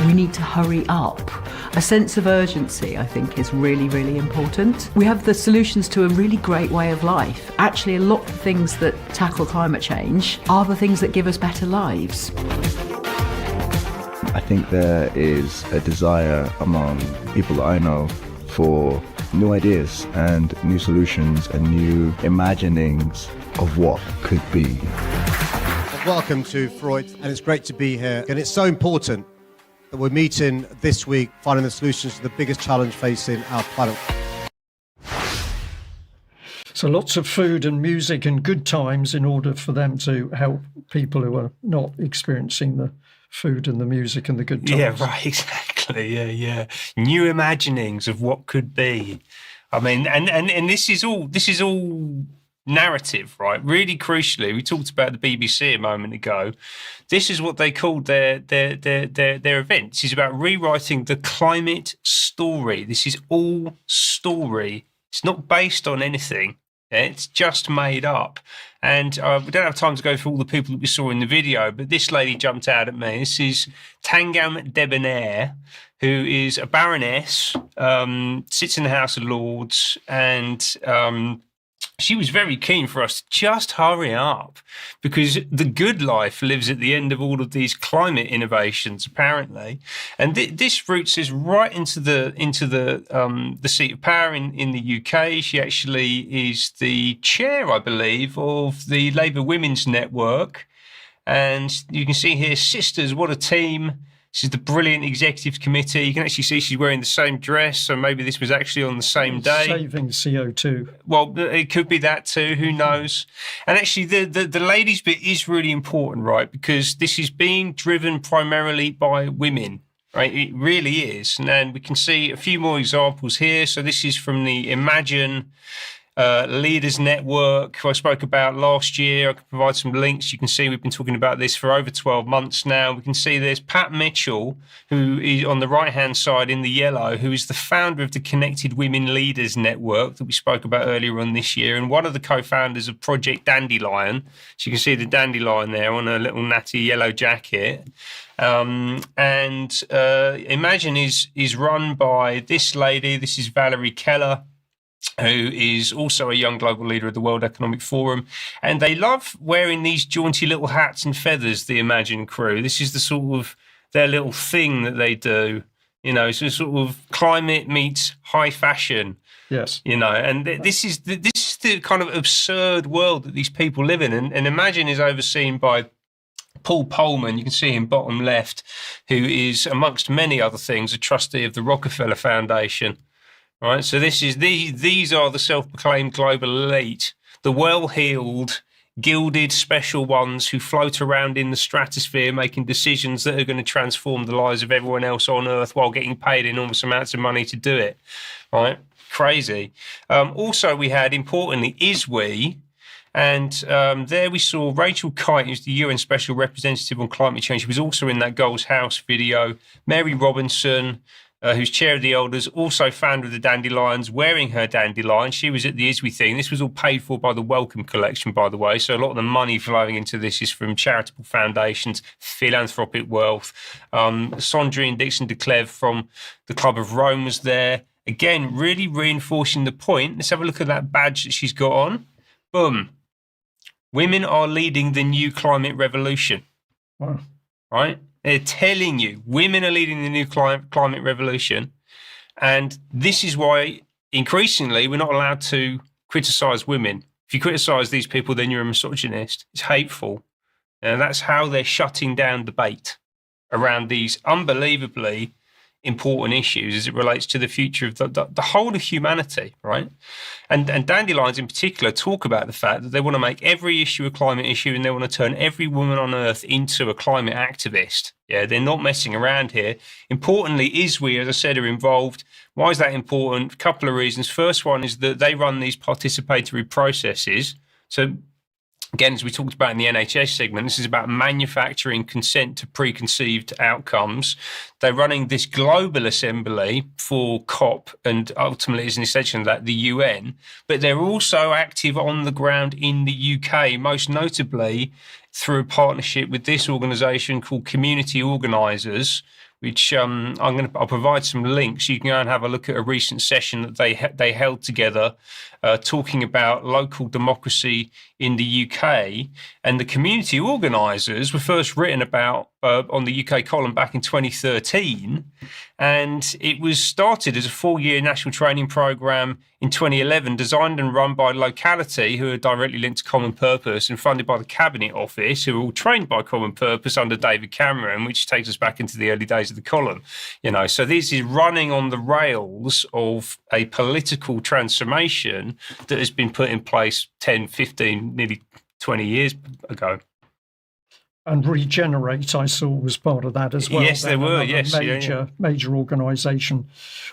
We need to hurry up. A sense of urgency, I think, is really, really important. We have the solutions to a really great way of life. Actually, a lot of things that tackle climate change are the things that give us better lives. I think there is a desire among people that I know for new ideas and new solutions and new imaginings of what could be. Welcome to Freud, and it's great to be here. And it's so important that we're meeting this week, finding the solutions to the biggest challenge facing our planet. So lots of food and music and good times in order for them to help people who are not experiencing the food and the music and the good times. Yeah, right, exactly. Yeah. New imaginings of what could be. I mean, and this is all narrative, right? Really crucially, we talked about the BBC a moment ago. This is what they called their event. This is about rewriting the climate story. This is all story. It's not based on anything. It's just made up. And we don't have time to go through all the people that we saw in the video, but this lady jumped out at me. This is Tangam Debonair, who is a baroness, sits in the House of Lords, and she was very keen for us to just hurry up because the good life lives at the end of all of these climate innovations, apparently. And this roots us right into the seat of power in the UK. She actually is the chair, I believe, of the Labour Women's Network. And you can see here, sisters, what a team. This is the brilliant executive committee. You can actually see she's wearing the same dress, so maybe this was actually on the same day. Saving CO2. Well, it could be that too, who knows? And actually, the ladies bit is really important, right? Because this is being driven primarily by women, right? It really is. And we can see a few more examples here. So this is from the Imagine Leaders Network, who I spoke about last year. I can provide some links. You can see we've been talking about this for over 12 months now. We can see there's Pat Mitchell, who is on the right-hand side in the yellow, who is the founder of the Connected Women Leaders Network that we spoke about earlier on this year, and one of the co-founders of Project Dandelion. So you can see the dandelion there on a little natty yellow jacket. Imagine is run by this lady. This is Valerie Keller, who is also a young global leader of the World Economic Forum. And they love wearing these jaunty little hats and feathers, the Imagine crew. This is the sort of their little thing that they do, you know, so sort of climate meets high fashion. Yes. You know, and this is the kind of absurd world that these people live in. And Imagine is overseen by Paul Polman, you can see him bottom left, who is, amongst many other things, a trustee of the Rockefeller Foundation. Right, so these are the self-proclaimed global elite, the well-heeled, gilded special ones who float around in the stratosphere making decisions that are going to transform the lives of everyone else on Earth while getting paid enormous amounts of money to do it. Right, crazy. Also, we had, importantly, ISWE, and there we saw Rachel Kite, who's the UN Special Representative on Climate Change. She was also in that Goals House video. Mary Robinson, who's chair of the elders, also founder of the Dandelions, wearing her dandelion. She was at the ISWE thing. This was all paid for by the Wellcome Collection, by the way. So a lot of the money flowing into this is from charitable foundations, philanthropic wealth. Sandrine Dixon de Clèves from the Club of Rome was there. Again, really reinforcing the point. Let's have a look at that badge that she's got on. Boom. Women are leading the new climate revolution. Wow. Right? They're telling you women are leading the new climate revolution. And this is why increasingly we're not allowed to criticize women. If you criticize these people, then you're a misogynist. It's hateful. And that's how they're shutting down debate around these unbelievably important issues as it relates to the future of the whole of humanity, right? And Dandelions in particular talk about the fact that they want to make every issue a climate issue and they want to turn every woman on Earth into a climate activist. Yeah, they're not messing around here. Importantly, ISWE, as I said, are involved. Why is that important? A couple of reasons. First one is that they run these participatory processes. So again, as we talked about in the NHS segment, this is about manufacturing consent to preconceived outcomes. They're running this global assembly for COP and ultimately as an extension of that, the UN, but they're also active on the ground in the UK, most notably through a partnership with this organisation called Community Organisers, which I'll provide some links. You can go and have a look at a recent session that they held together, talking about local democracy in the UK. And the community organisers were first written about on the UK column back in 2013, and it was started as a 4-year national training programme in 2011, designed and run by locality who are directly linked to Common Purpose and funded by the Cabinet Office, who are all trained by Common Purpose under David Cameron, which takes us back into the early days of the column. You know, so this is running on the rails of a political transformation that has been put in place 10, 15, nearly 20 years ago. And Regenerate, I saw, was part of that as well. Yes, they were. Yes, major organisation.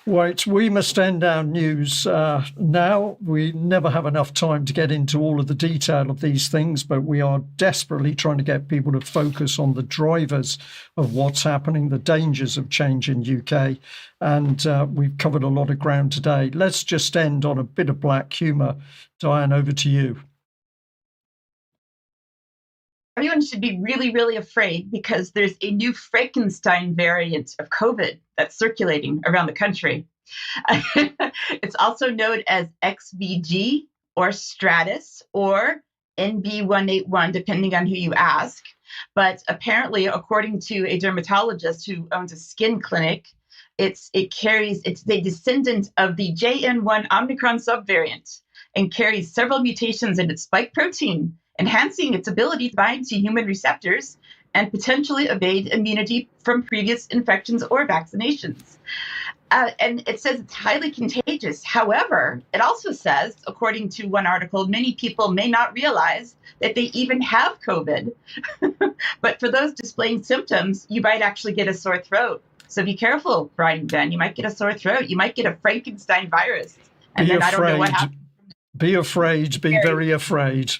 Right, we must end our news now. We never have enough time to get into all of the detail of these things, but we are desperately trying to get people to focus on the drivers of what's happening, the dangers of change in UK, and we've covered a lot of ground today. Let's just end on a bit of black humour. Diane, over to you. everyone should be really, really afraid because there's a new Frankenstein variant of COVID that's circulating around the country. It's also known as XVG or Stratus or NB181, depending on who you ask. But apparently, according to a dermatologist who owns a skin clinic, it's a descendant of the JN1 Omicron subvariant and carries several mutations in its spike protein, enhancing its ability to bind to human receptors and potentially evade immunity from previous infections or vaccinations. And it says it's highly contagious. However, it also says, according to one article, many people may not realize that they even have COVID. But for those displaying symptoms, you might actually get a sore throat. So be careful, Brian and Ben. You might get a sore throat. You might get a Frankenstein virus. And Be then afraid. I don't know what happens. Be afraid. Be very afraid.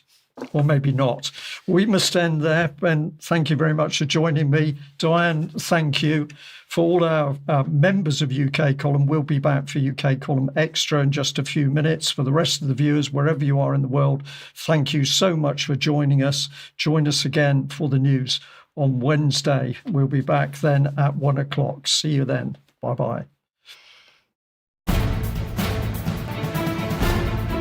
Or maybe not. We must end there. Ben, thank you very much for joining me. Diane, thank you. For all our members of UK Column, we'll be back for UK Column Extra in just a few minutes. For the rest of the viewers, wherever you are in the world, thank you so much for joining us. Join us again for the news on Wednesday. We'll be back then at 1 o'clock. See you then. Bye-bye.